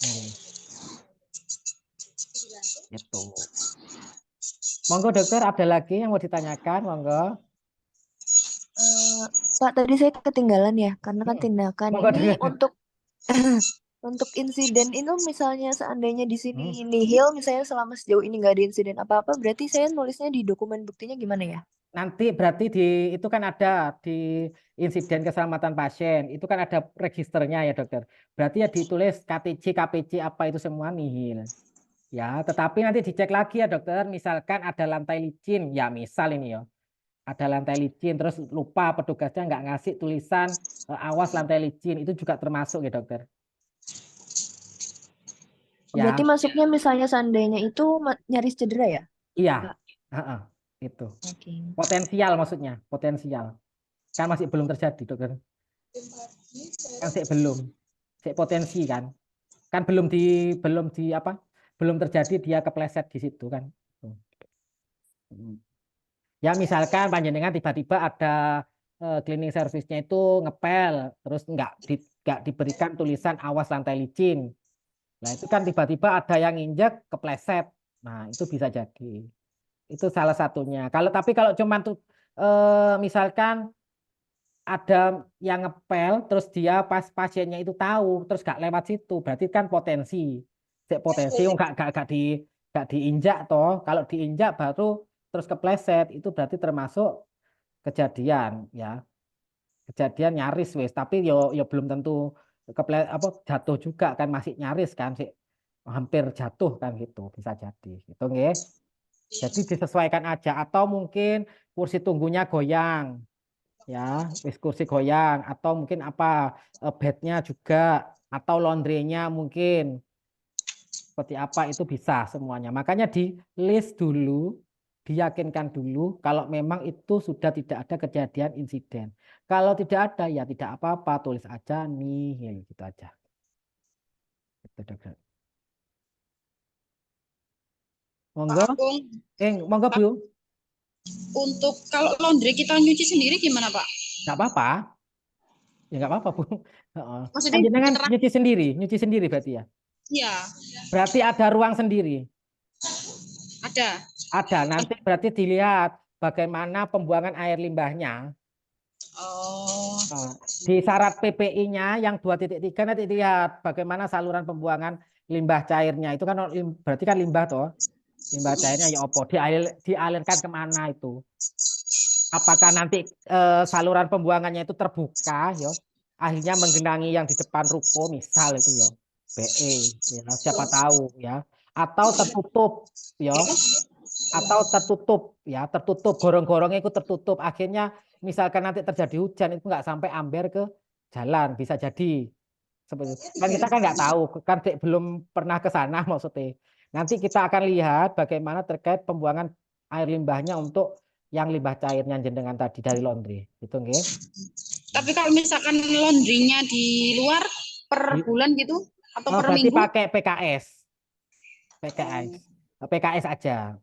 [SPEAKER 2] Nggih. Itu. Monggo dokter, ada lagi yang mau ditanyakan? Monggo.
[SPEAKER 4] Pak, tadi saya ketinggalan ya, karena kan tindakan
[SPEAKER 2] Monggo
[SPEAKER 4] ini
[SPEAKER 2] dokter.
[SPEAKER 4] untuk untuk insiden itu misalnya seandainya di sini
[SPEAKER 2] Hmm.
[SPEAKER 4] nihil, misalnya selama sejauh ini nggak ada insiden apa-apa, berarti saya nulisnya di dokumen buktinya gimana ya?
[SPEAKER 2] Nanti berarti itu kan ada di insiden keselamatan pasien, itu kan ada registernya ya dokter. Berarti ya ditulis KTC, KPC apa itu semua nihil. Ya, tetapi nanti dicek lagi ya dokter, misalkan ada lantai licin, ya misal ini ya, ada lantai licin, terus lupa petugasnya nggak ngasih tulisan awas lantai licin, itu juga termasuk ya dokter. Ya,
[SPEAKER 4] Berarti masuknya misalnya seandainya itu nyaris cedera ya?
[SPEAKER 2] iya,
[SPEAKER 4] Pak?
[SPEAKER 2] heeh, itu
[SPEAKER 4] Oke.
[SPEAKER 2] potensial maksudnya, potensial. Kan masih belum terjadi dokter, kan sih potensi kan belum di apa, belum terjadi dia kepleset di situ kan. Ya misalkan panjenengan tiba-tiba ada cleaning service-nya itu ngepel, terus nggak diberikan tulisan awas lantai licin. Nah itu kan tiba-tiba ada yang injek kepleset. Nah itu bisa jadi. Itu salah satunya. Tapi kalau cuman tuh misalkan ada yang ngepel, terus dia pas pasiennya itu tahu, terus nggak lewat situ, berarti kan potensi. Potensi nggak diinjak toh. Kalau diinjak baru terus kepleset, itu berarti termasuk kejadian ya, kejadian nyaris wes, tapi yo belum tentu jatuh juga kan, masih nyaris kan sih, hampir jatuh kan gitu, bisa jadi gitu nggih. Jadi disesuaikan aja, atau mungkin kursi tunggunya goyang ya, wis kursi goyang, atau mungkin apa bednya juga, atau laundrynya mungkin seperti apa, itu bisa semuanya. Makanya di list dulu, diyakinkan dulu kalau memang itu sudah tidak ada kejadian insiden. Kalau tidak ada ya tidak apa-apa, tulis aja nihil gitu aja. Gitu, dokter. Monggo,
[SPEAKER 3] Pak Agung,
[SPEAKER 2] monggo Bu,
[SPEAKER 3] untuk kalau laundry kita nyuci sendiri gimana Pak?
[SPEAKER 2] nggak apa-apa, ya nggak apa-apa Bu. Heeh.
[SPEAKER 3] Maksudnya
[SPEAKER 2] Panjenengan
[SPEAKER 3] interaksi
[SPEAKER 2] nyuci sendiri berarti ya.
[SPEAKER 3] ya
[SPEAKER 2] Berarti ada ruang sendiri.
[SPEAKER 3] ada.
[SPEAKER 2] Ada, nanti berarti dilihat bagaimana pembuangan air limbahnya.
[SPEAKER 3] Oh,
[SPEAKER 2] Di syarat PPI-nya yang 2.3 nanti lihat bagaimana saluran pembuangan limbah cairnya. Itu kan berarti kan limbah toh. Limbah cairnya ya opo, dialirkan kemana itu. Apakah nanti saluran pembuangannya itu terbuka ya, akhirnya menggenangi yang di depan ruko misal itu ya. BE ya, siapa tahu ya. Atau tertutup ya. Atau tertutup gorong-gorongnya itu tertutup, akhirnya misalkan nanti terjadi hujan itu nggak sampai amber ke jalan, bisa jadi seperti itu. Kan kita kan nggak tahu, kan belum pernah ke sana maksudnya. Nanti kita akan lihat bagaimana terkait pembuangan air limbahnya untuk yang limbah cairnya jenengan tadi dari laundry itu nggih.
[SPEAKER 3] tapi kalau misalkan laundrynya di luar per bulan gitu atau per
[SPEAKER 2] Berarti
[SPEAKER 3] minggu?
[SPEAKER 2] pakai PKS aja.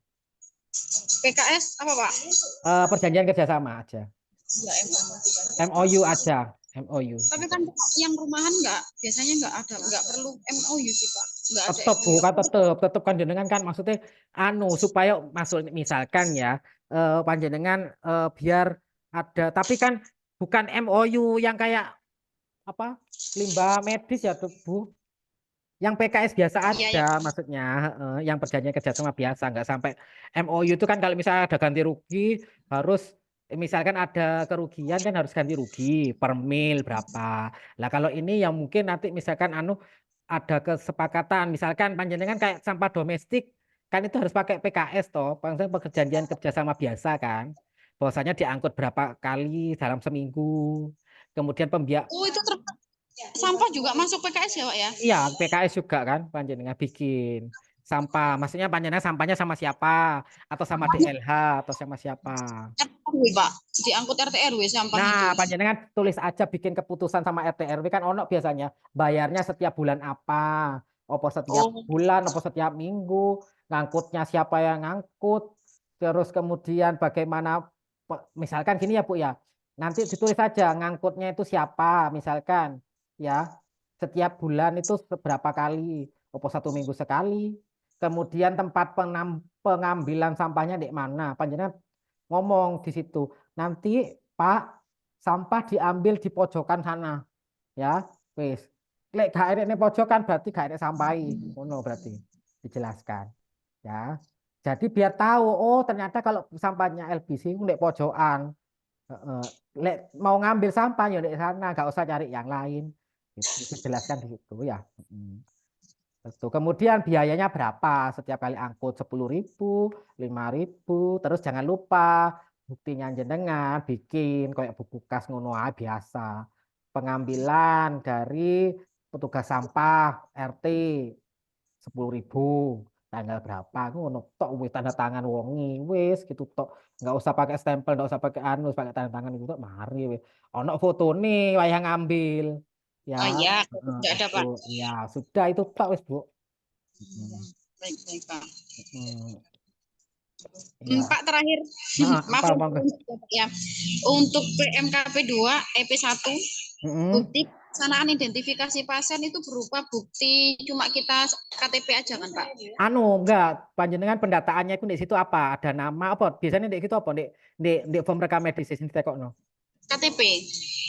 [SPEAKER 3] PKS apa Pak?
[SPEAKER 2] Perjanjian kerjasama aja.
[SPEAKER 3] Ya,
[SPEAKER 2] MOU aja, MOU.
[SPEAKER 3] Tapi kan yang rumahan biasanya nggak perlu MOU sih Pak. Nggak ada
[SPEAKER 2] Tetap
[SPEAKER 3] MOU.
[SPEAKER 2] bukan tetap kan jenengan kan maksudnya supaya masuk misalkan ya panjenengan biar ada, tapi kan bukan MOU yang kayak apa limbah medis ya tuh Bu, yang PKS biasa
[SPEAKER 3] Iya,
[SPEAKER 2] aja
[SPEAKER 3] ya.
[SPEAKER 2] maksudnya yang perjanjian kerjasama biasa, nggak sampai MOU itu kan kalau misalnya ada ganti rugi harus misalkan ada kerugian kan harus ganti rugi per mil berapa. Lah kalau ini yang mungkin nanti misalkan ada kesepakatan, misalkan panjenengan kayak sampah domestik kan itu harus pakai PKS toh, maksudnya perjanjian kerjasama biasa kan, bahwasanya diangkut berapa kali dalam seminggu, kemudian
[SPEAKER 3] Oh itu sampah juga masuk PKS ya Pak ya?
[SPEAKER 2] iya PKS juga kan panjenengan bikin sampah. Maksudnya panjenengan sampahnya sama siapa? Atau sama DLH atau sama siapa?
[SPEAKER 3] RW, Pak. Diangkut RT RW sampah itu.
[SPEAKER 2] Nah, panjenengan tulis aja bikin keputusan sama RT RW kan ono biasanya bayarnya setiap bulan apa? Apa setiap
[SPEAKER 3] Oh,
[SPEAKER 2] bulan, apa setiap minggu, ngangkutnya siapa yang ngangkut, terus kemudian bagaimana misalkan gini ya Bu ya. Nanti ditulis saja ngangkutnya itu siapa, misalkan ya. Setiap bulan itu berapa kali? Apa 1 minggu sekali? Kemudian tempat pengambilan sampahnya di mana? Panjenengan ngomong di situ. Nanti Pak, sampah diambil di pojokan sana, ya, wis. Lek gak enek ning pojokan berarti gak enek sampahi, ngono berarti dijelaskan, ya. Jadi biar tahu, oh ternyata kalau sampahnya LBC nek pojokan, lek mau ngambil sampah ya di sana, gak usah cari yang lain. Itu dijelaskan di situ ya. Betul. Kemudian biayanya berapa setiap kali angkut 10.000, 5.000. Terus jangan lupa buktinya jenengan bikin kayak buku kas ngono ae biasa. Pengambilan dari petugas sampah RT 10.000. Tanggal berapa ngono tok wis tanda tangan wongi wis gitu tok. Nggak usah pakai stempel, nggak usah pakai anu, pakai tanda tangan itu tok mari wis. Ono fotone wayah ngambil. Ya,
[SPEAKER 3] oh ya, tidak ada,
[SPEAKER 2] itu
[SPEAKER 3] Pak.
[SPEAKER 2] ya sudah itu tok wis Bu.
[SPEAKER 3] Baik, baik, Pak.
[SPEAKER 2] Ya.
[SPEAKER 3] Pak terakhir,
[SPEAKER 2] Nah,
[SPEAKER 3] maaf
[SPEAKER 2] apa, Bang?
[SPEAKER 3] ya. Untuk PMKP 2 EP1, bukti pelaksanaan identifikasi pasien itu berupa bukti cuma kita KTP aja kan, Pak?
[SPEAKER 2] Anu enggak, panjenengan pendataannya itu di situ apa? Ada nama apa? Biasanya di situ apa? Di form rekam medis sing ditekokno.
[SPEAKER 3] KTP.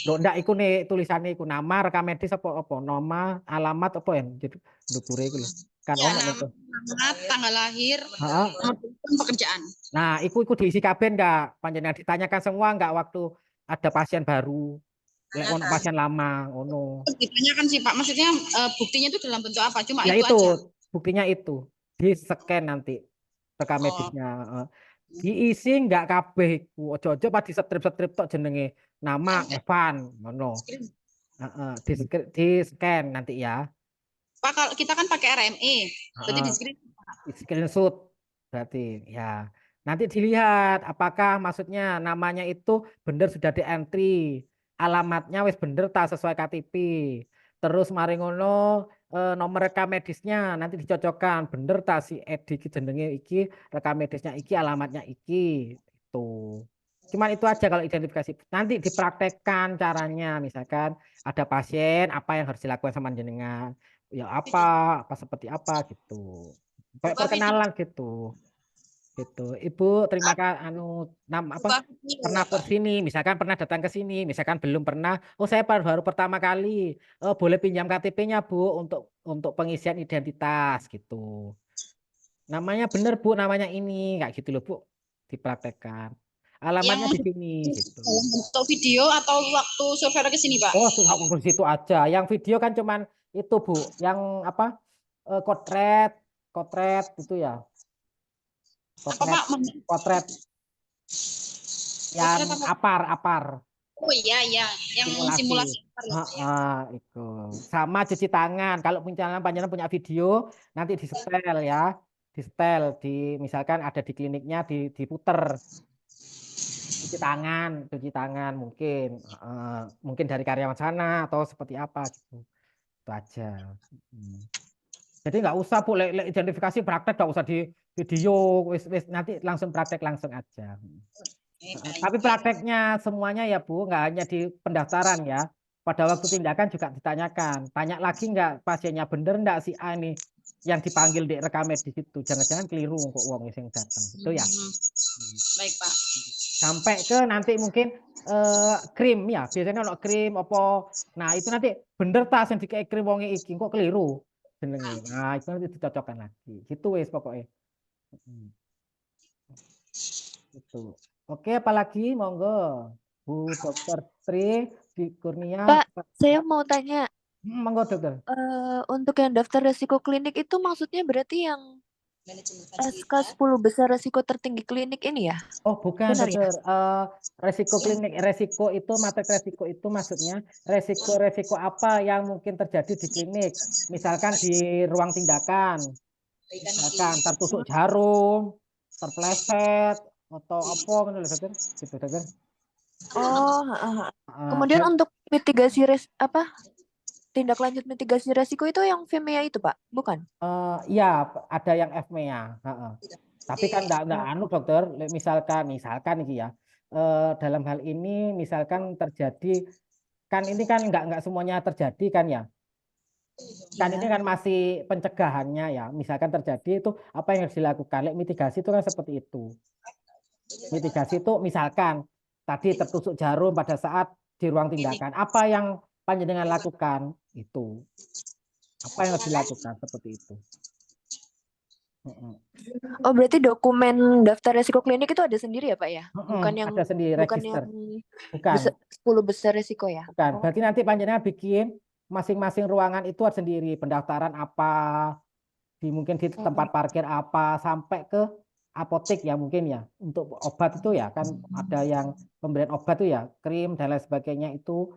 [SPEAKER 2] Lho ndak iku nih tulisannya iku nama rekam medis apa nama, alamat apa ya? Jadi ndukure iku lho. Kan
[SPEAKER 3] Ya,
[SPEAKER 2] ono
[SPEAKER 3] nama,
[SPEAKER 2] itu.
[SPEAKER 3] alamat, tanggal lahir,
[SPEAKER 2] Heeh.
[SPEAKER 3] nomor telepon, pekerjaan.
[SPEAKER 2] Nah, iku diisi kabeh enggak? Panjenengan ditanyakan semua enggak waktu ada pasien baru? Lek ono pasien lama, ngono.
[SPEAKER 3] Ditanyakan sih Pak, maksudnya buktinya itu dalam bentuk apa? Cuma
[SPEAKER 2] Ya
[SPEAKER 3] itu
[SPEAKER 2] itu,
[SPEAKER 3] aja.
[SPEAKER 2] buktinya itu. Di-scan nanti rekam
[SPEAKER 3] Oh.
[SPEAKER 2] medisnya. Diisi enggak kabeh iku. Ojo-ojo pas di-strip-strip tok jenenge. Nama Evan, ngono. Heeh, di-scan nanti ya.
[SPEAKER 3] Pak, kalau kita kan pakai RME, berarti di
[SPEAKER 2] Screenshot berarti ya. Nanti dilihat apakah maksudnya namanya itu benar sudah di-entry. Alamatnya wis bener tak sesuai KTP. Terus mari ngono nomor rekam medisnya nanti dicocokkan bener tak si Edi iki jenenge iki rekam medisnya iki alamatnya iki itu. Cuman itu aja kalau identifikasi. Nanti dipraktekkan caranya misalkan ada pasien apa yang harus dilakukan sama jenengan. Ya apa seperti apa gitu. Kayak perkenalan gitu. Gitu. Ibu terima kasih pernah ke sini, misalkan pernah datang ke sini, misalkan belum pernah, oh saya baru pertama kali. Oh, boleh pinjam KTP-nya, Bu, untuk pengisian identitas gitu. Namanya bener, Bu, namanya ini, kayak gitu loh, Bu. Dipraktekkan. Alamatnya di sini gitu.
[SPEAKER 3] Untuk video atau waktu survei ke sini, Pak?
[SPEAKER 2] Oh, di situ aja. Yang video kan cuman itu, Bu, yang apa? Kotret itu ya. Potret yang apar.
[SPEAKER 3] Oh iya, yang simulasi.
[SPEAKER 2] Itu. Sama cuci tangan. Kalau panjenengan punya video, nanti disetel ya. Disetel misalkan ada di kliniknya diputer. Cuci tangan mungkin. Mungkin dari karyawan sana atau seperti apa gitu. Itu aja. Jadi nggak usah Bu, identifikasi praktek nggak usah di video, wis nanti langsung praktek langsung aja. Tapi prakteknya semuanya ya Bu, nggak hanya di pendaftaran ya. Pada waktu tindakan juga ditanyakan, tanya lagi nggak pasiennya bener nggak si A ini yang dipanggil di rekam medis itu, jangan-jangan keliru kok uang yang datang, itu ya.
[SPEAKER 3] Baik Pak.
[SPEAKER 2] Sampai ke nanti mungkin krim ya, biasanya ono krim apa, nah itu nanti bener tas yang dikei krim wonge iki kok keliru. Nah, itu nanti dicocokkan lagi. Gitu wes pokoknya. Itu. Oke, apalagi monggo. Bu Dokter Tri di Kurnia.
[SPEAKER 4] Pak, saya mau tanya.
[SPEAKER 2] Monggo Dokter.
[SPEAKER 4] Untuk yang daftar resiko klinik itu maksudnya berarti yang SK 10 besar resiko tertinggi klinik ini ya?
[SPEAKER 2] Oh, bukan
[SPEAKER 4] Benar
[SPEAKER 2] Dokter.
[SPEAKER 4] ya?
[SPEAKER 2] Resiko klinik, resiko itu materi resiko itu maksudnya resiko apa yang mungkin terjadi di klinik. Misalkan di ruang tindakan. Misalkan tertusuk jarum, terpleset atau apa ngono lho dokter, gitu dokter.
[SPEAKER 4] Oh, kemudian
[SPEAKER 2] Dan
[SPEAKER 4] untuk mitigasi tindak lanjut mitigasi resiko itu yang FEMEA itu, Pak? Bukan?
[SPEAKER 2] ya ada yang FMEA, heeh. Tapi kan enggak anu dokter, misalkan iki ya. Dalam hal ini misalkan terjadi kan ini kan enggak semuanya terjadi kan ya. Kan ini kan masih pencegahannya ya. Misalkan terjadi itu apa yang harus dilakukan? Mitigasi itu kan seperti itu. Mitigasi itu misalkan tadi tertusuk jarum pada saat di ruang tindakan, apa yang panjenengan lakukan itu? Apa yang harus dilakukan seperti itu?
[SPEAKER 4] Oh, berarti dokumen daftar resiko klinik itu ada sendiri ya, Pak ya? Bukan yang
[SPEAKER 2] ada sendiri
[SPEAKER 4] bukan
[SPEAKER 2] register.
[SPEAKER 4] yang
[SPEAKER 2] Bukan.
[SPEAKER 4] 10 besar resiko ya?
[SPEAKER 2] Bukan. Berarti nanti panjenengan bikin masing-masing ruangan itu ada sendiri pendaftaran apa, mungkin di tempat parkir apa sampai ke apotek ya mungkin ya. Untuk obat itu ya kan ada yang pemberian obat itu ya, krim dan lain sebagainya itu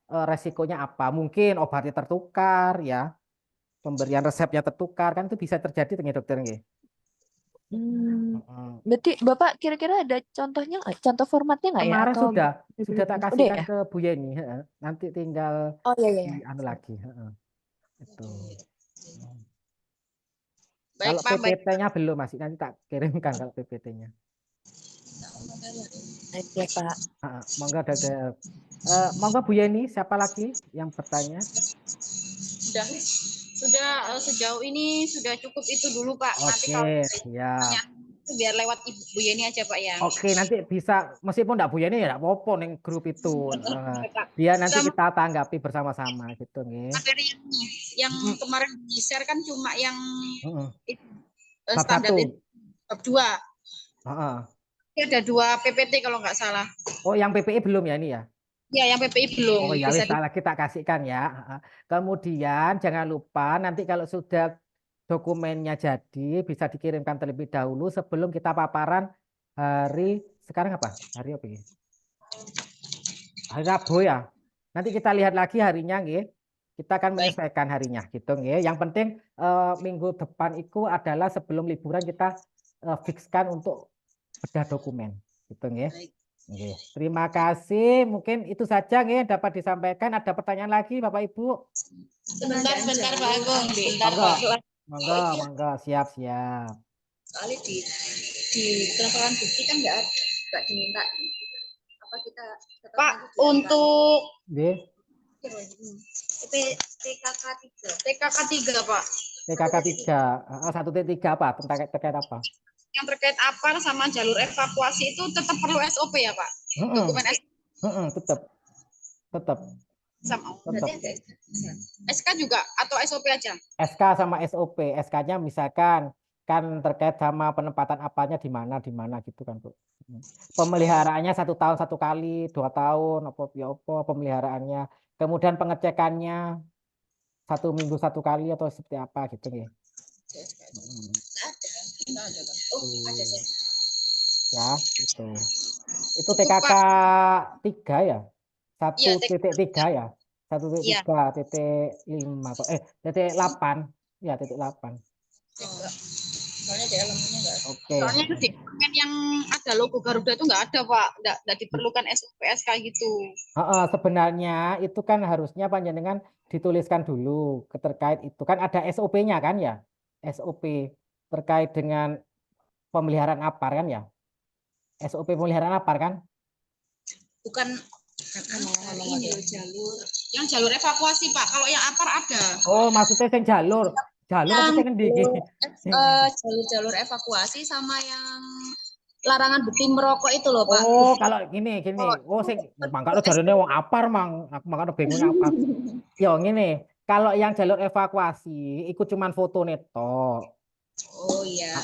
[SPEAKER 2] resikonya apa? Mungkin obatnya tertukar ya. Pemberian resepnya tertukar kan itu bisa terjadi dengan dokter nggih.
[SPEAKER 4] Berarti Bapak kira-kira ada contohnya nggak? Contoh formatnya nggak ya?
[SPEAKER 2] Kemarin
[SPEAKER 4] Atau
[SPEAKER 2] sudah tak
[SPEAKER 4] udah
[SPEAKER 2] kasihkan
[SPEAKER 4] ya?
[SPEAKER 2] ke Bu Yeni. Nanti tinggal
[SPEAKER 4] Oh iya.
[SPEAKER 2] anu lagi. Itu.
[SPEAKER 1] Baik,
[SPEAKER 2] Kalau
[SPEAKER 1] Pak, baik.
[SPEAKER 2] PPT-nya belum masih nanti tak kirimkan kalau PPT-nya.
[SPEAKER 4] Oke, Pak.
[SPEAKER 2] Monggo dokter. Monggo Bu Yeni, siapa lagi yang bertanya?
[SPEAKER 3] Sudah sejauh ini sudah cukup itu dulu Pak. Nanti kalau
[SPEAKER 2] Oke, siap.
[SPEAKER 3] biar lewat Ibu Yeni aja Pak ya.
[SPEAKER 2] Oke, nanti bisa meskipun enggak Bu Yeni ya enggak apa-apa ning grup itu. Biar nanti
[SPEAKER 3] Sama
[SPEAKER 2] kita tanggapi bersama-sama gitu nggih.
[SPEAKER 3] materi yang kemarin di-share kan cuma yang
[SPEAKER 2] Bab
[SPEAKER 3] standar
[SPEAKER 2] 1.
[SPEAKER 3] bab 2.
[SPEAKER 2] Heeh.
[SPEAKER 3] Ada 2 PPT kalau nggak salah.
[SPEAKER 2] Oh, yang PPI belum ya ini ya?
[SPEAKER 3] Ya, yang PPI belum.
[SPEAKER 2] Oh ya wis kita kasihkan ya. Kemudian jangan lupa nanti kalau sudah dokumennya jadi bisa dikirimkan terlebih dahulu sebelum kita paparan hari sekarang apa? Hari apa ini? Hari Rabu ya. Nanti kita lihat lagi harinya nggih. Kita akan menyesuaikan harinya gitu nggih. Yang penting minggu depan itu adalah sebelum liburan kita fixkan untuk bedah dokumen gitu nggih. Oke, terima kasih. Mungkin itu saja nih dapat disampaikan. Ada pertanyaan lagi, Bapak Ibu?
[SPEAKER 1] Sebentar Pak Agung.
[SPEAKER 2] Monggo. Siap.
[SPEAKER 3] Soalnya di pelaporan bukti kan nggak diminta. Apa kita Pak untuk TKK 3 Pak.
[SPEAKER 2] TKK 3. 1.3 apa? Terkait apa?
[SPEAKER 3] Yang terkait APAR sama jalur evakuasi itu tetap perlu SOP ya Pak? Dokumen
[SPEAKER 2] tetap.
[SPEAKER 3] Sama SK juga atau SOP aja?
[SPEAKER 2] SK sama SOP. SK-nya misalkan kan terkait sama penempatan apanya di mana gitu kan Bu. Pemeliharaannya 1 tahun 1 kali, 2 tahun apa pemeliharaannya. Kemudian pengecekannya 1 minggu 1 kali atau seperti apa gitu ya. Ya, itu. Itu TKK 3 ya? 1.3 ya? 1.3.5 titik 8. Ya, titik 8.
[SPEAKER 3] Soalnya dia lemahnya enggak.
[SPEAKER 2] Oke.
[SPEAKER 3] Soalnya itu di dokumen yang ada logo Garuda itu enggak ada, Pak. Enggak diperlukan SOP SK gitu.
[SPEAKER 2] Sebenarnya itu kan harusnya panjenengan dituliskan dulu terkait itu kan ada SOP-nya kan ya? SOP terkait dengan pemeliharaan APAR kan ya? SOP pemeliharaan APAR kan?
[SPEAKER 3] Bukan ini loh jalur. Yang jalur evakuasi, Pak. Kalau yang APAR ada.
[SPEAKER 2] Oh, maksudnya yang jalur apa sih kan
[SPEAKER 3] jalur evakuasi sama yang larangan bukti merokok itu loh, Pak.
[SPEAKER 2] Oh, kalau gini. Oh, sing mangkane jarene wong APAR mang, aku mangkane bingung apa. Yo ngene, kalau yang jalur evakuasi ikut cuman foto neto.
[SPEAKER 3] Oh iya.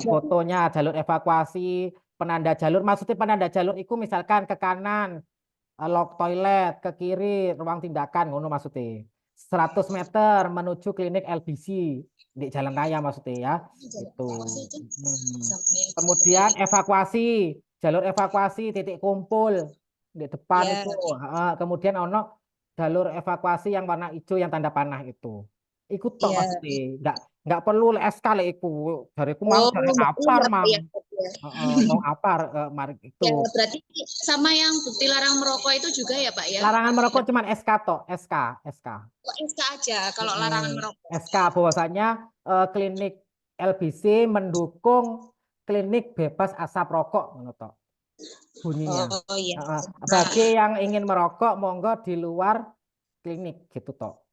[SPEAKER 2] Fotonya jalur evakuasi, penanda jalur, maksudnya penanda jalur itu misalkan ke kanan lok toilet, ke kiri ruang tindakan ngono maksudnya. 100 meter menuju klinik LBC di jalan raya maksudnya ya. Itu. Kemudian evakuasi, jalur evakuasi titik kumpul di depan itu. Kemudian ono jalur evakuasi yang warna hijau yang tanda panah itu. Ikut tok maksudnya. nggak perlu SK lek iku. Jariku mau jare
[SPEAKER 3] nggak perlu
[SPEAKER 2] apar,
[SPEAKER 3] ya, Pak,
[SPEAKER 2] Mam.
[SPEAKER 3] ya.
[SPEAKER 2] Mau apar mari
[SPEAKER 3] Ya,
[SPEAKER 2] itu.
[SPEAKER 3] berarti sama yang bukti larang merokok itu juga ya, Pak ya?
[SPEAKER 2] Larangan merokok cuman SK toh, SK.
[SPEAKER 3] Oh, SK aja kalau larangan merokok.
[SPEAKER 2] SK bahwasanya klinik LBC mendukung klinik bebas asap rokok ngono toh bunyinya.
[SPEAKER 3] Oh iya.
[SPEAKER 2] Bagi yang ingin merokok monggo di luar klinik gitu toh.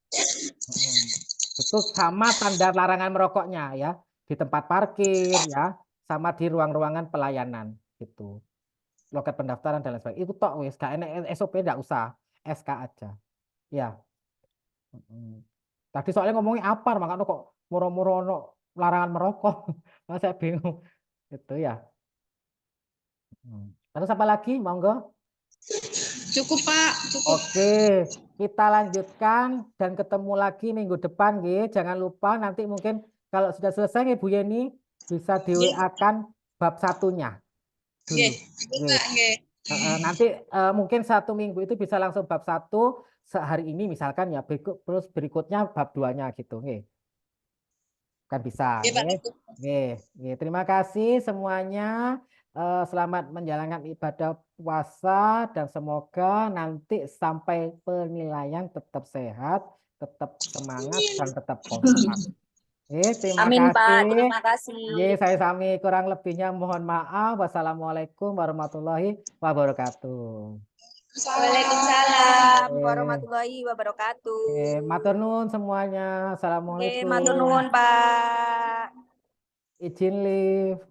[SPEAKER 2] Itu sama tanda larangan merokoknya ya, di tempat parkir ya, sama di ruang-ruangan pelayanan gitu. Loket pendaftaran dan lain sebagainya. Itu tok wis, gak enek SOP enggak usah, SK aja. Ya. Tadi soalnya ngomongin apar, makanya kok muro-muro larangan merokok. Nah, saya bingung. Itu ya. Terus apa lagi, monggo?
[SPEAKER 3] Cukup, Pak. Cukup.
[SPEAKER 2] Oke, kita lanjutkan dan ketemu lagi minggu depan, nggih. Jangan lupa nanti mungkin kalau sudah selesai Ibu Yeni bisa di WA-kan bab satunya dulu. Nanti mungkin 1 minggu itu bisa langsung bab 1 sehari ini misalkan ya, terus berikutnya bab 2-nya gitu, nggih. Kan bisa, nggih. Terima kasih semuanya. Selamat menjalankan ibadah puasa dan semoga nanti sampai penilaian tetap sehat, tetap semangat dan tetap kompak. Terima
[SPEAKER 4] Amin,
[SPEAKER 2] kasih.
[SPEAKER 4] Pak. Terima kasih.
[SPEAKER 2] Saya sami kurang lebihnya mohon maaf. Wassalamualaikum warahmatullahi wabarakatuh.
[SPEAKER 4] Waalaikumsalam warahmatullahi wabarakatuh.
[SPEAKER 2] Matur nuwun semuanya. Assalamualaikum.
[SPEAKER 4] Matur nuwun, Pak.
[SPEAKER 2] Izin live.